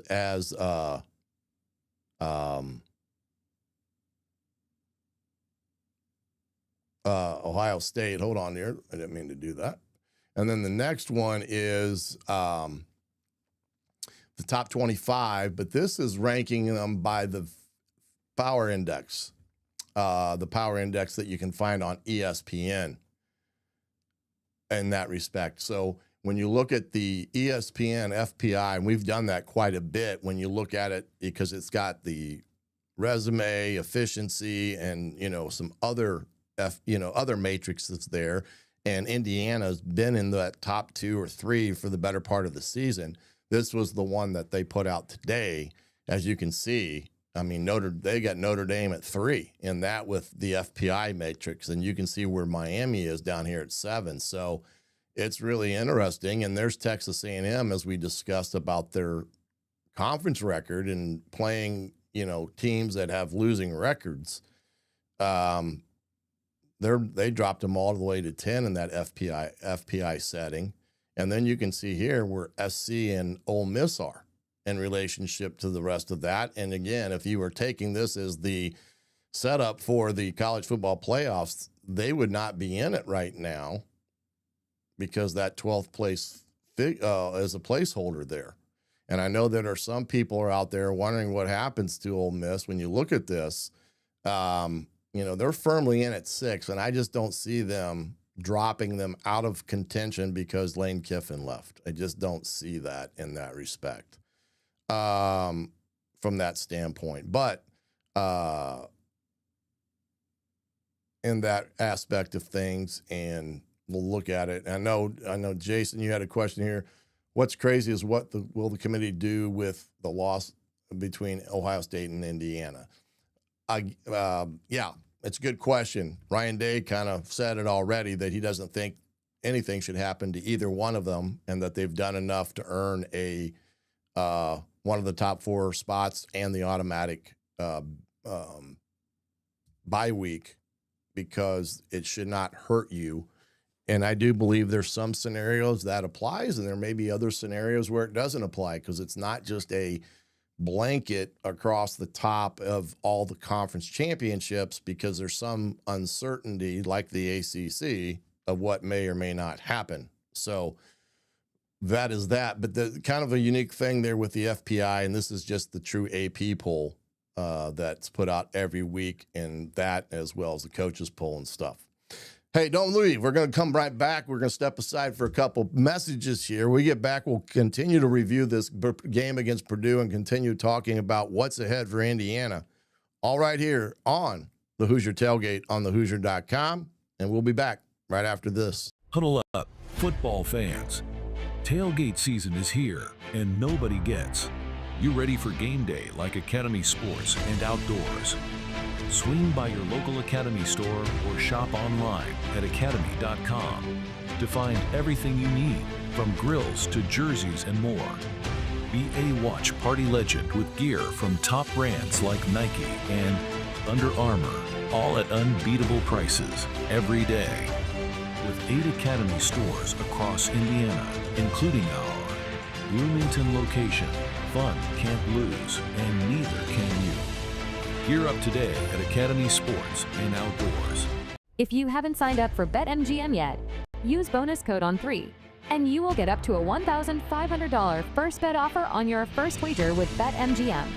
Ohio State. Hold on here. I didn't mean to do that. And then the next one is the top 25, but this is ranking them by the power index, the power index that you can find on ESPN in that respect. So when you look at the ESPN FPI, and we've done that quite a bit when you look at it, because it's got the resume, efficiency, and, some other, other matrices there. And Indiana's been in that top 2 or 3 for the better part of the season. This was the one that they put out today. As you can see, I mean, they got Notre Dame at 3 in that with the FPI matrix. And you can see where Miami is down here at 7. So it's really interesting. And there's Texas A&M, as we discussed about their conference record and playing, teams that have losing records. They dropped them all the way to 10 in that FPI setting. And then you can see here where SC and Ole Miss are in relationship to the rest of that. And again, if you were taking this as the setup for the college football playoffs, they would not be in it right now, because that 12th place is a placeholder there. And I know that there are some people are out there wondering what happens to Ole Miss when you look at this. They're firmly in at 6, and I just don't see them dropping them out of contention because Lane Kiffin left. I just don't see that in that respect from that standpoint. But in that aspect of things, and we'll look at it. I know, Jason, you had a question here. What's crazy is what will the committee do with the loss between Ohio State and Indiana? Yeah, it's a good question. Ryan Day kind of said it already, that he doesn't think anything should happen to either one of them, and that they've done enough to earn a one of the top 4 spots and the automatic bye week, because it should not hurt you. And I do believe there's some scenarios that applies, and there may be other scenarios where it doesn't apply, because it's not just a blanket across the top of all the conference championships, because there's some uncertainty, like the ACC, of what may or may not happen. So that is that. But the kind of a unique thing there with the FPI, and this is just the true AP poll that's put out every week, and that as well as the coaches poll and stuff. Hey, don't leave. We're going to come right back. We're going to step aside for a couple messages here. When we get back, we'll continue to review this game against Purdue and continue talking about what's ahead for Indiana. All right here on the Hoosier Tailgate on thehoosier.com, and we'll be back right after this. Huddle up, football fans. Tailgate season is here, and nobody gets. You ready for game day like Academy Sports and Outdoors? Swing by your local Academy store or shop online at academy.com to find everything you need, from grills to jerseys and more. Be a watch party legend with gear from top brands like Nike and Under Armour, all at unbeatable prices every day. with 8 Academy stores across Indiana, including our Bloomington location. Fun can't lose, and neither can you. Gear up today at Academy Sports and Outdoors. If you haven't signed up for BetMGM yet, use bonus code ON3, and you will get up to a $1,500 first bet offer on your first wager with BetMGM.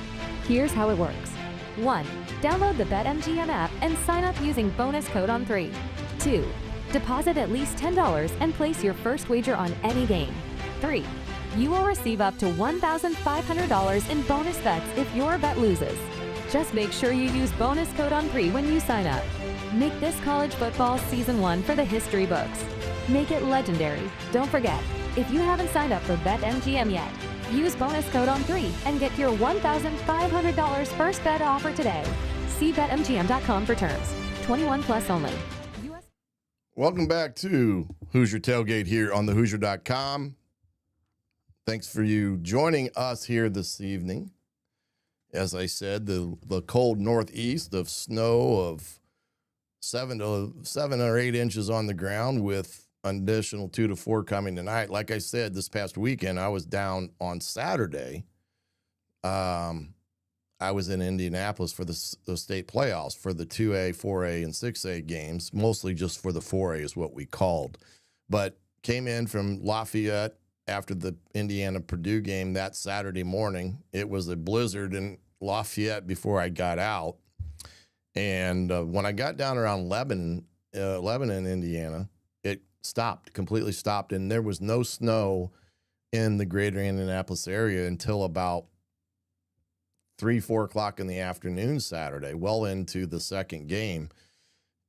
Here's how it works. 1. Download the BetMGM app and sign up using bonus code ON3. 2. Deposit at least $10 and place your first wager on any game. 3. You will receive up to $1,500 in bonus bets if your bet loses. Just make sure you use bonus code ON3 when you sign up. Make this college football season 1 for the history books. Make it legendary. Don't forget, if you haven't signed up for BetMGM yet, use bonus code ON3 and get your $1,500 first bet offer today. See BetMGM.com for terms. 21 plus only. Welcome back to Hoosier Tailgate here on the Hoosier.com. Thanks for you joining us here this evening. As I said, the cold northeast of snow of 7 or 8 inches on the ground with an additional 2 to 4 coming tonight. Like I said, this past weekend, I was down on Saturday. I was in Indianapolis for the state playoffs for the 2A, 4A, and 6A games, mostly just for the 4A is what we called. But came in from Lafayette after the Indiana-Purdue game that Saturday morning. It was a blizzard in Lafayette before I got out. And when I got down around Lebanon, Indiana, it stopped, completely stopped. And there was no snow in the greater Indianapolis area until about 3, 4 o'clock in the afternoon Saturday, well into the second game.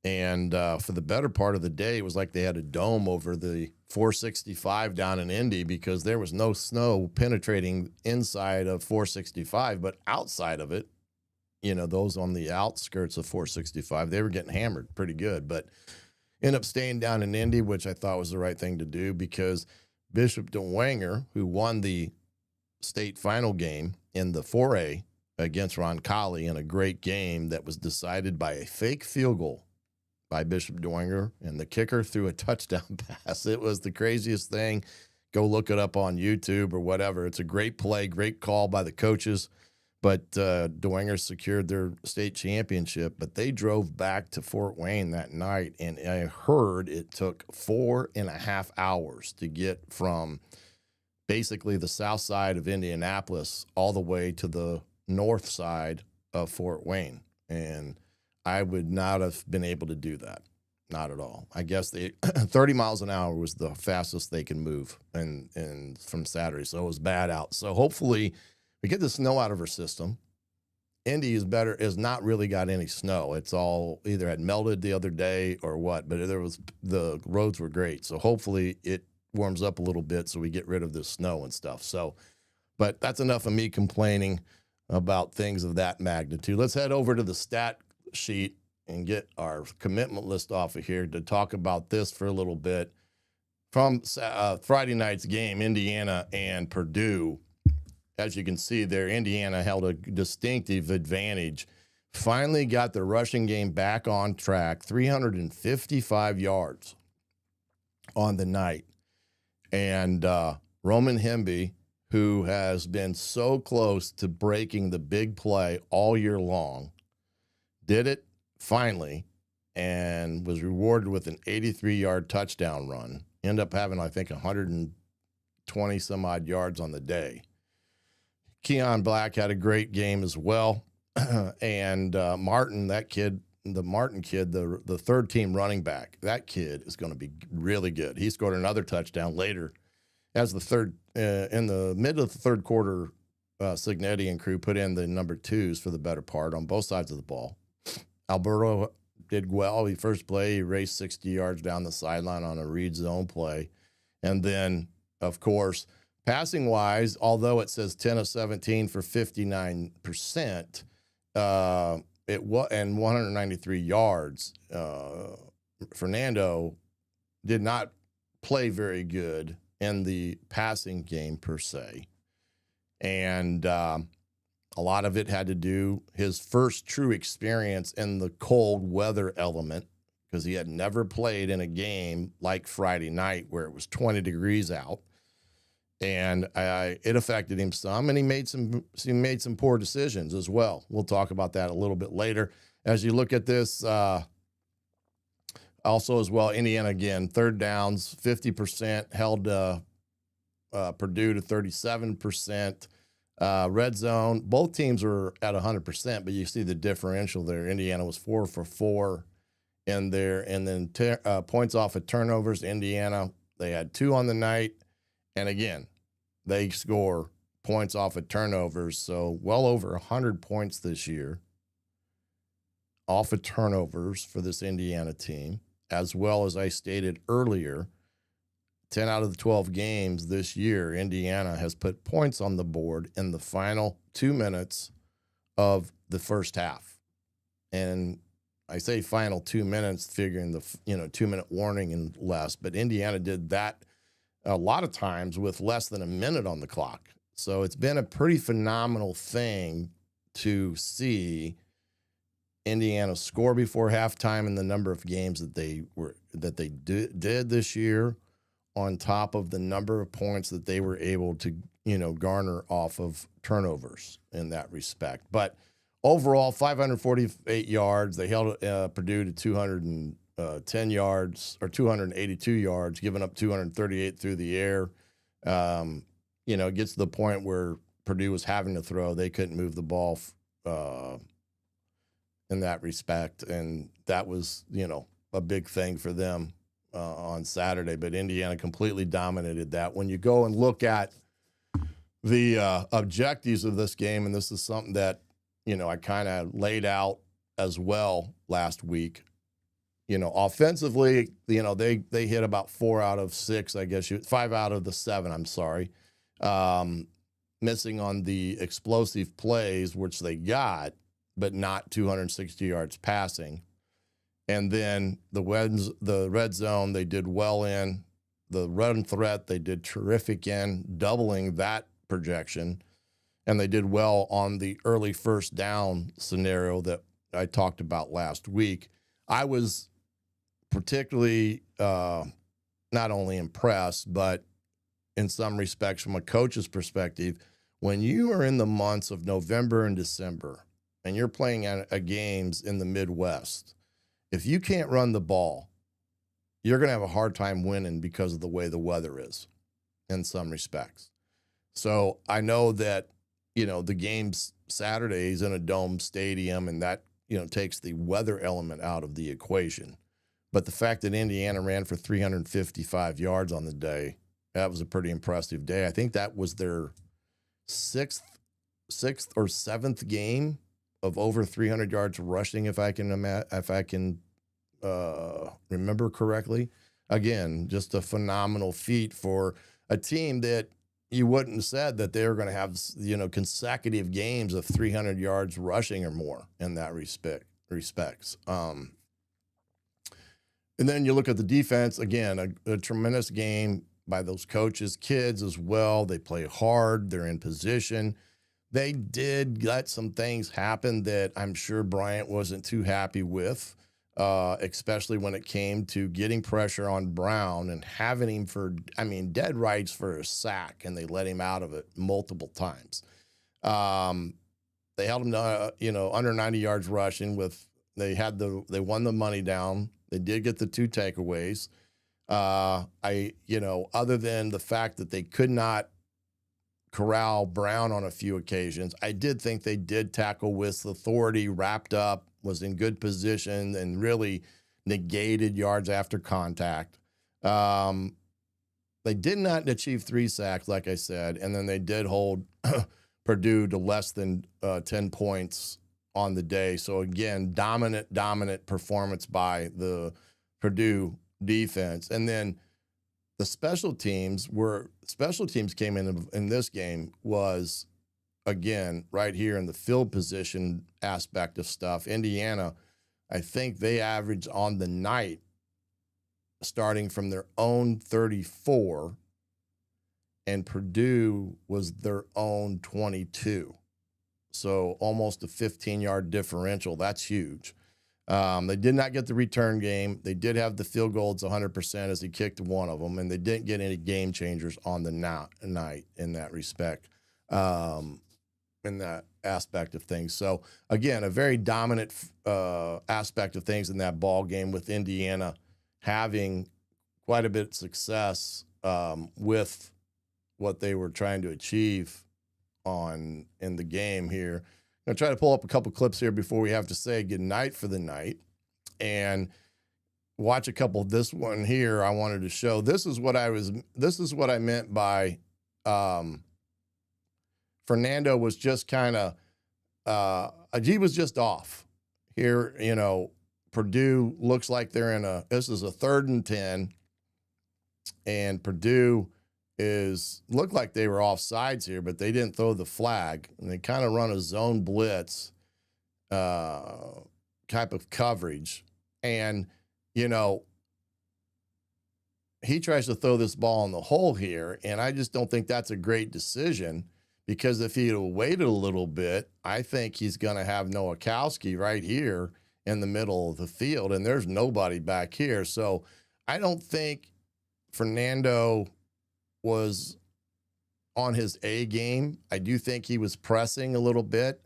And for the better part of the day, it was like they had a dome over the 465 down in Indy because there was no snow penetrating inside of 465, but outside of it, you know, those on the outskirts of 465, they were getting hammered pretty good, but ended up staying down in Indy, which I thought was the right thing to do because Bishop DeWanger, who won the state final game in the 4A against Roncalli in a great game that was decided by a fake field goal by Bishop DeWanger, and the kicker threw a touchdown pass. It was the craziest thing. Go look it up on YouTube or whatever. It's a great play, great call by the coaches. But DeWanger secured their state championship. But they drove back to Fort Wayne that night, and I heard it took 4.5 hours to get from basically the south side of Indianapolis all the way to the north side of Fort Wayne. And I would not have been able to do that. Not at all. I guess 30 miles an hour was the fastest they can move and from Saturday. So it was bad out. So hopefully we get the snow out of our system. Indy is not really got any snow. It's all either had melted the other day or what, but the roads were great. So hopefully it warms up a little bit so we get rid of the snow and stuff. So, but that's enough of me complaining about things of that magnitude. Let's head over to the stat sheet and get our commitment list off of here to talk about this for a little bit. From Friday night's game, Indiana and Purdue, as you can see there, Indiana held a distinctive advantage. Finally got the rushing game back on track, 355 yards on the night. And Roman Hemby, who has been so close to breaking the big play all year long, did it finally and was rewarded with an 83-yard touchdown run. Ended up having, I think, 120 some odd yards on the day. Keon Black had a great game as well. And Martin, that kid, the Martin kid, the third team running back, that kid is going to be really good. He scored another touchdown later as the third, in the mid of the third quarter. Signetti and crew put in the number 2s for the better part on both sides of the ball. Alberto did well. He first play, he raced 60 yards down the sideline on a read zone play. And then, of course, passing-wise, although it says 10 of 17 for 59%, and 193 yards, Fernando did not play very good in the passing game per se. And a lot of it had to do his first true experience in the cold weather element, because he had never played in a game like Friday night where it was 20 degrees out. And it affected him some, and he made some poor decisions as well. We'll talk about that a little bit later. As you look at this, also as well, Indiana again, third downs, 50%, held Purdue to 37%. Red zone, both teams were at 100%, but you see the differential there. Indiana was 4 for 4 in there, and then points off of turnovers. Indiana, they had 2 on the night, and again, they score points off of turnovers, so well over 100 points this year off of turnovers for this Indiana team, as well as I stated earlier, 10 out of the 12 games this year, Indiana has put points on the board in the final 2 minutes of the first half. And I say final 2 minutes, figuring the 2-minute warning and less, but Indiana did that a lot of times with less than a minute on the clock. So it's been a pretty phenomenal thing to see Indiana score before halftime in the number of games that they did this year, on top of the number of points that they were able to, garner off of turnovers in that respect. But overall, 548 yards. They held Purdue to 210 yards or 282 yards, giving up 238 through the air. It gets to the point where Purdue was having to throw. They couldn't move the ball in that respect, and that was, a big thing for them on Saturday. But Indiana completely dominated that. When you go and look at the objectives of this game, and this is something that, I kind of laid out as well last week. Offensively, they hit about 4 out of 6, I guess 5 out of the 7, I'm sorry. Missing on the explosive plays, which they got, but not 260 yards passing. And then the red zone, they did well in. The run threat, they did terrific in, doubling that projection. And they did well on the early first down scenario that I talked about last week. I was particularly not only impressed, but in some respects from a coach's perspective, when you are in the months of November and December and you're playing at games in the Midwest, if you can't run the ball, you're going to have a hard time winning because of the way the weather is in some respects. So I know that, the game's Saturdays in a dome stadium, and that, takes the weather element out of the equation. But the fact that Indiana ran for 355 yards on the day, that was a pretty impressive day. I think that was their sixth or seventh game of over 300 yards rushing, if I can remember correctly. Again, just a phenomenal feat for a team that you wouldn't have said that they were going to have, consecutive games of 300 yards rushing or more in that respects. And then you look at the defense, again, a tremendous game by those coaches, kids as well. They play hard. They're in position. They did let some things happen that I'm sure Bryant wasn't too happy with, especially when it came to getting pressure on Brown and having him dead rights for a sack, and they let him out of it multiple times. They held him to, under 90 yards rushing they won the money down. They did get the 2 takeaways. Other than the fact that they could not corral Brown on a few occasions, I did think they did tackle with authority, wrapped up, was in good position, and really negated yards after contact. They did not achieve 3 sacks, like I said, and then they did hold Purdue to less than 10 points on the day. So again, dominant performance by the Purdue defense. And then the special teams came in this game was, again, right here in the field position aspect of stuff. Indiana, I think they averaged on the night, starting from their own 34, and Purdue was their own 22. So almost a 15-yard differential. That's huge. They did not get the return game. They did have the field goals 100% as he kicked one of them, and they didn't get any game changers on the night in that respect, in that aspect of things. So, again, a very dominant aspect of things in that ball game, with Indiana having quite a bit of success with what they were trying to achieve in the game here. I'm going to try to pull up a couple clips here before we have to say goodnight for the night, and watch a couple of this one here. I wanted to show, this is what I meant by Fernando was just kind of, he was just off here. You know, Purdue looks like they're this is a 3rd and 10, and Purdue looked like they were off sides here, but they didn't throw the flag, and they kind of run a zone blitz type of coverage. And, you know, he tries to throw this ball in the hole here, and I just don't think that's a great decision, because if he had waited a little bit, I think he's going to have Nowakowski right here in the middle of the field, and there's nobody back here. So I don't think Fernando was on his A game. I do think he was pressing a little bit.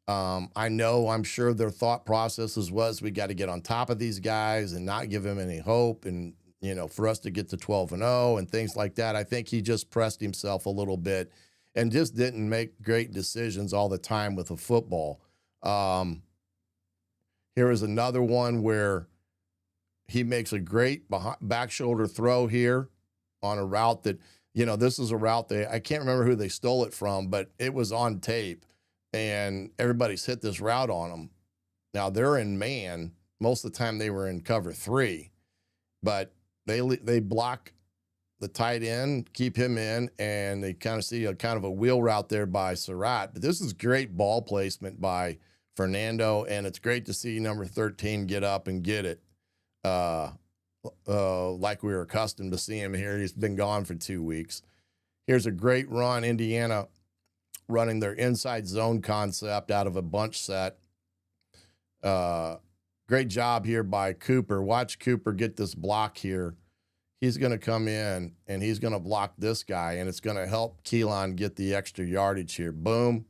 I'm sure their thought processes was, we got to get on top of these guys and not give them any hope, and, you know, for us to get to 12-0 and things like that. I think he just pressed himself a little bit and just didn't make great decisions all the time with the football. Here is another one where he makes a great back shoulder throw here on a route that, you know, this is a route I can't remember who they stole it from, but it was on tape, and everybody's hit this route on them. Now they're in man. Most of the time they were in cover 3, but they block the tight end, keep him in, and they kind of see a kind of a wheel route there by Surratt. But this is great ball placement by Fernando, and it's great to see number 13 get up and get it. Like we were accustomed to seeing him here. He's been gone for 2 weeks. Here's a great run. Indiana running their inside zone concept out of a bunch set. Great job here by Cooper. Watch Cooper get this block here. He's going to come in, and he's going to block this guy, and it's going to help Keelan get the extra yardage here. Boom.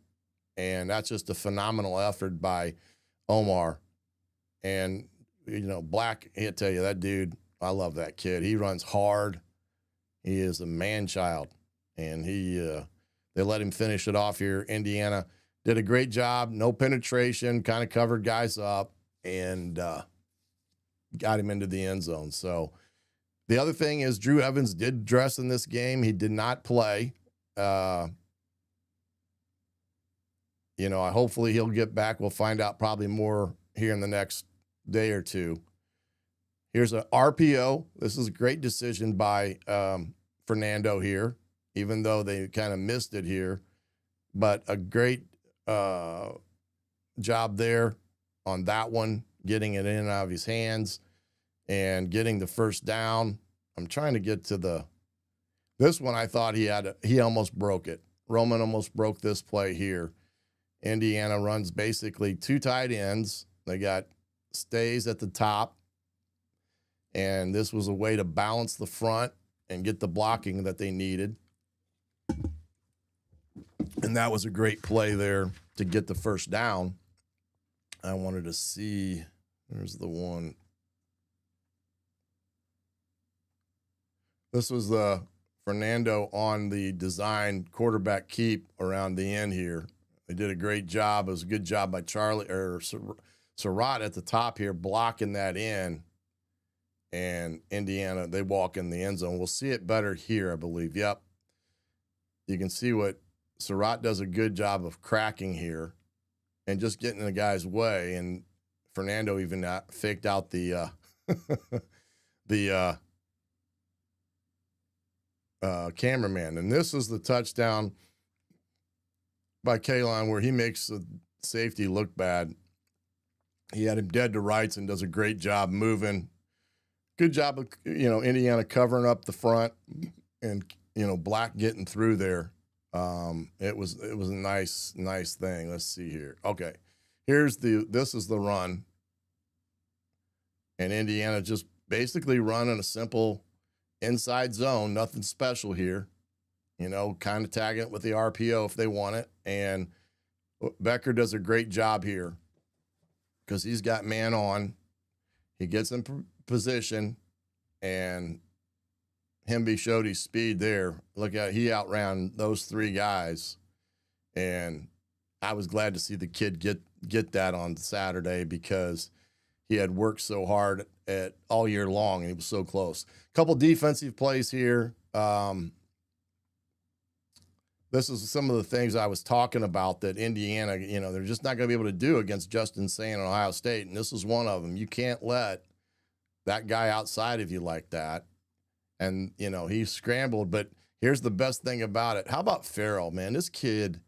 And that's just a phenomenal effort by Omar. And, you know, Black, he'll tell you, that dude, I love that kid. He runs hard. He is a man-child, and they let him finish it off here. Indiana did a great job. No penetration, kind of covered guys up, and got him into the end zone. So the other thing is Drew Evans did dress in this game. He did not play. You know, hopefully he'll get back. We'll find out probably more here in the next day or two. Here's an RPO. This is a great decision by Fernando here, even though they kind of missed it here. But a great job there on that one, getting it in and out of his hands and getting the first down. I'm trying to get to this one. I thought he almost broke it. Roman almost broke this play here. Indiana runs basically 2 tight ends. They got stays at the top, and this was a way to balance the front and get the blocking that they needed. And that was a great play there to get the first down. I wanted to see, there's the one. This was Fernando on the design quarterback keep around the end here. They did a great job. It was a good job by Surratt at the top here, blocking that in. And Indiana, they walk in the end zone. We'll see it better here, I believe. Yep. You can see what Surratt does a good job of cracking here and just getting in the guy's way. And Fernando even faked out the cameraman. And this is the touchdown by Keelan where he makes the safety look bad. He had him dead to rights and does a great job moving. Good job of, Indiana covering up the front and, Black getting through there. It was a nice thing. Let's see here. Okay. This is the run. And Indiana just basically running a simple inside zone, nothing special here. Kind of tagging it with the RPO if they want it. And Becker does a great job here because he's got man on. He gets in position, and Hemby showed his speed there. Look at he outran those three guys, and I was glad to see the kid get that on Saturday because he had worked so hard at all year long, and he was so close. A couple defensive plays here. This is some of the things I was talking about that Indiana, they're just not going to be able to do against Justin Sane and Ohio State, and this is one of them. You can't let that guy outside of you like that. And, he scrambled, but here's the best thing about it. How about Farrell, man? This kid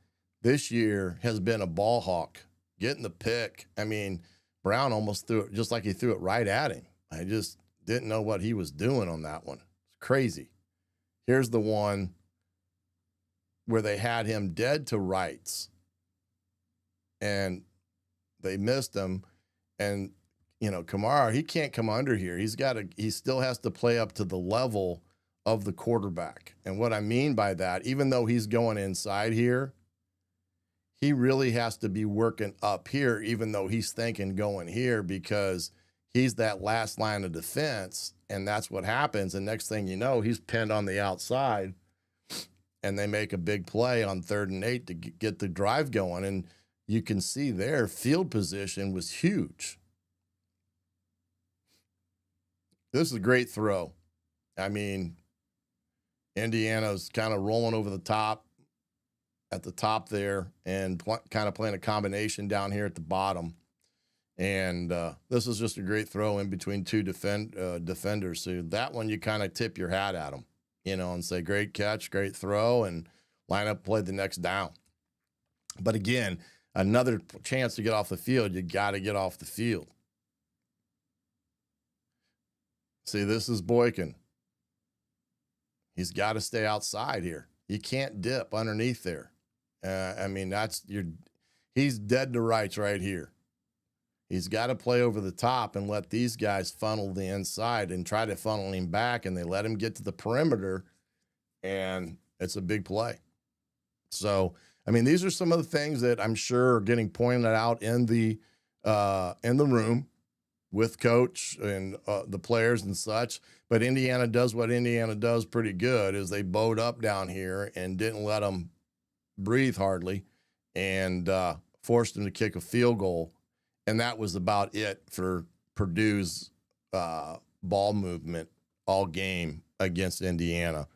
this year has been a ball hawk, getting the pick. I mean, Brown almost threw it just like he threw it right at him. I just didn't know what he was doing on that one. It's crazy. Here's the one where they had him dead to rights, and they missed him. And, Kamara, he can't come under here. He still has to play up to the level of the quarterback. And what I mean by that, even though he's going inside here, he really has to be working up here, even though he's thinking going here, because he's that last line of defense, and that's what happens. And next thing you know, he's pinned on the outside, and they make a big play on 3rd and 8 to get the drive going. And you can see their field position was huge. This is a great throw. I mean, Indiana's kind of rolling over the top at the top there and kind of playing a combination down here at the bottom. And this is just a great throw in between two defenders. So that one, you kind of tip your hat at them. And say, great catch, great throw, and line up, play the next down. But again, another chance to get off the field, you got to get off the field. See, this is Boykin. He's got to stay outside here. You can't dip underneath there. He's dead to rights right here. He's got to play over the top and let these guys funnel the inside and try to funnel him back, and they let him get to the perimeter, and it's a big play. So, these are some of the things that I'm sure are getting pointed out in the room with coach and the players and such. But Indiana does what Indiana does pretty good, is they bowed up down here and didn't let them breathe hardly, and forced them to kick a field goal. And that was about it for Purdue's ball movement all game against Indiana.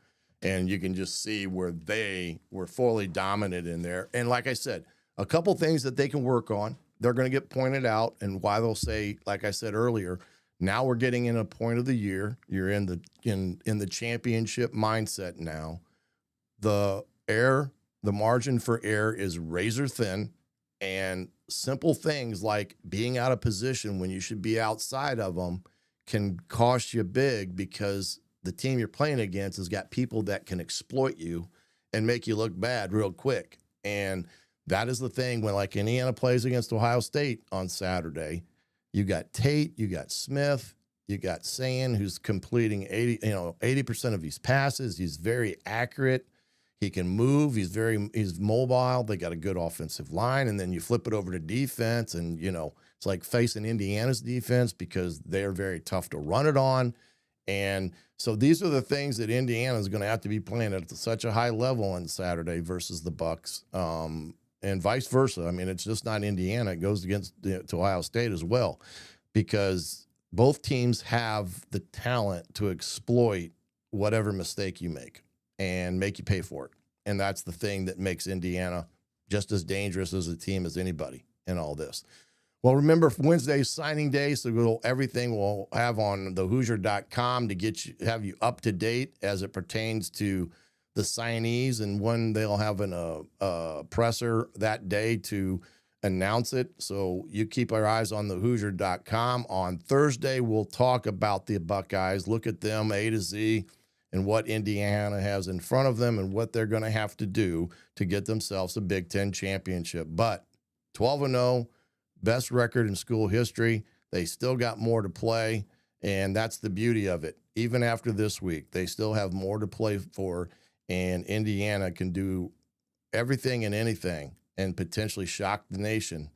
And you can just see where they were fully dominant in there. And like I said, a couple things that they can work on. They're going to get pointed out, and why they'll say, like I said earlier, now we're getting in a point of the year. You're in the championship mindset now. The margin for error is razor thin. And simple things like being out of position when you should be outside of them can cost you big, because the team you're playing against has got people that can exploit you and make you look bad real quick. And that is the thing when, like, Indiana plays against Ohio State on Saturday. You got Tate, you got Smith, you got Sane, who's completing 80% of his passes. He's very accurate. He can move. He's mobile. They got a good offensive line. And then you flip it over to defense, and, it's like facing Indiana's defense because they're very tough to run it on. And so these are the things that Indiana is going to have to be playing at such a high level on Saturday versus the Bucks, and vice versa. It's just not Indiana. It goes against to Ohio State as well, because both teams have the talent to exploit whatever mistake you make and make you pay for it. And that's the thing that makes Indiana just as dangerous as a team as anybody in all this. Well, remember, Wednesday's signing day, so everything we'll have on the Hoosier.com to have you up to date as it pertains to the signees, and when they'll have a presser that day to announce it. So you keep our eyes on the Hoosier.com. On Thursday, we'll talk about the Buckeyes, look at them A to Z, and what Indiana has in front of them and what they're going to have to do to get themselves a Big Ten championship. But 12-0, best record in school history. They still got more to play, and that's the beauty of it. Even after this week, they still have more to play for, and Indiana can do everything and anything and potentially shock the nation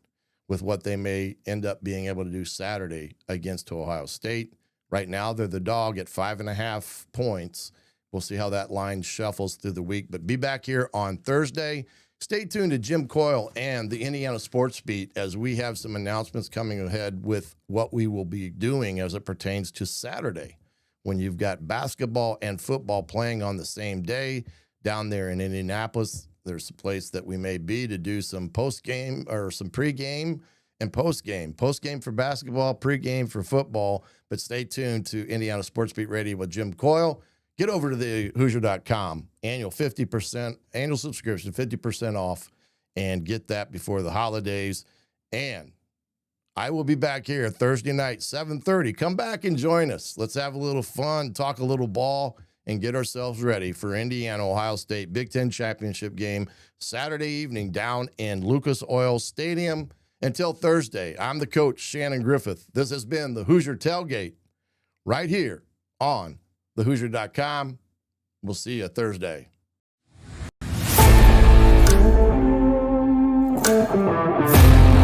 with what they may end up being able to do Saturday against Ohio State. Right now, they're the dog at 5.5 points. We'll see how that line shuffles through the week, but be back here on Thursday. Stay tuned to Jim Coyle and the Indiana Sports Beat as we have some announcements coming ahead with what we will be doing as it pertains to Saturday when you've got basketball and football playing on the same day down there in Indianapolis. There's a place that we may be to do some post-game or some pregame and post-game. Post-game for basketball, pregame for football, but stay tuned to Indiana Sports Beat Radio with Jim Coyle. Get over to the Hoosier.com, annual subscription, 50% off, and get that before the holidays. And I will be back here Thursday night, 7:30. Come back and join us. Let's have a little fun, talk a little ball, and get ourselves ready for Indiana, Ohio State Big Ten championship game Saturday evening down in Lucas Oil Stadium. Until Thursday, I'm the coach, Shannon Griffith. This has been the Hoosier Tailgate right here on thehoosier.com. We'll see you Thursday. Thank you.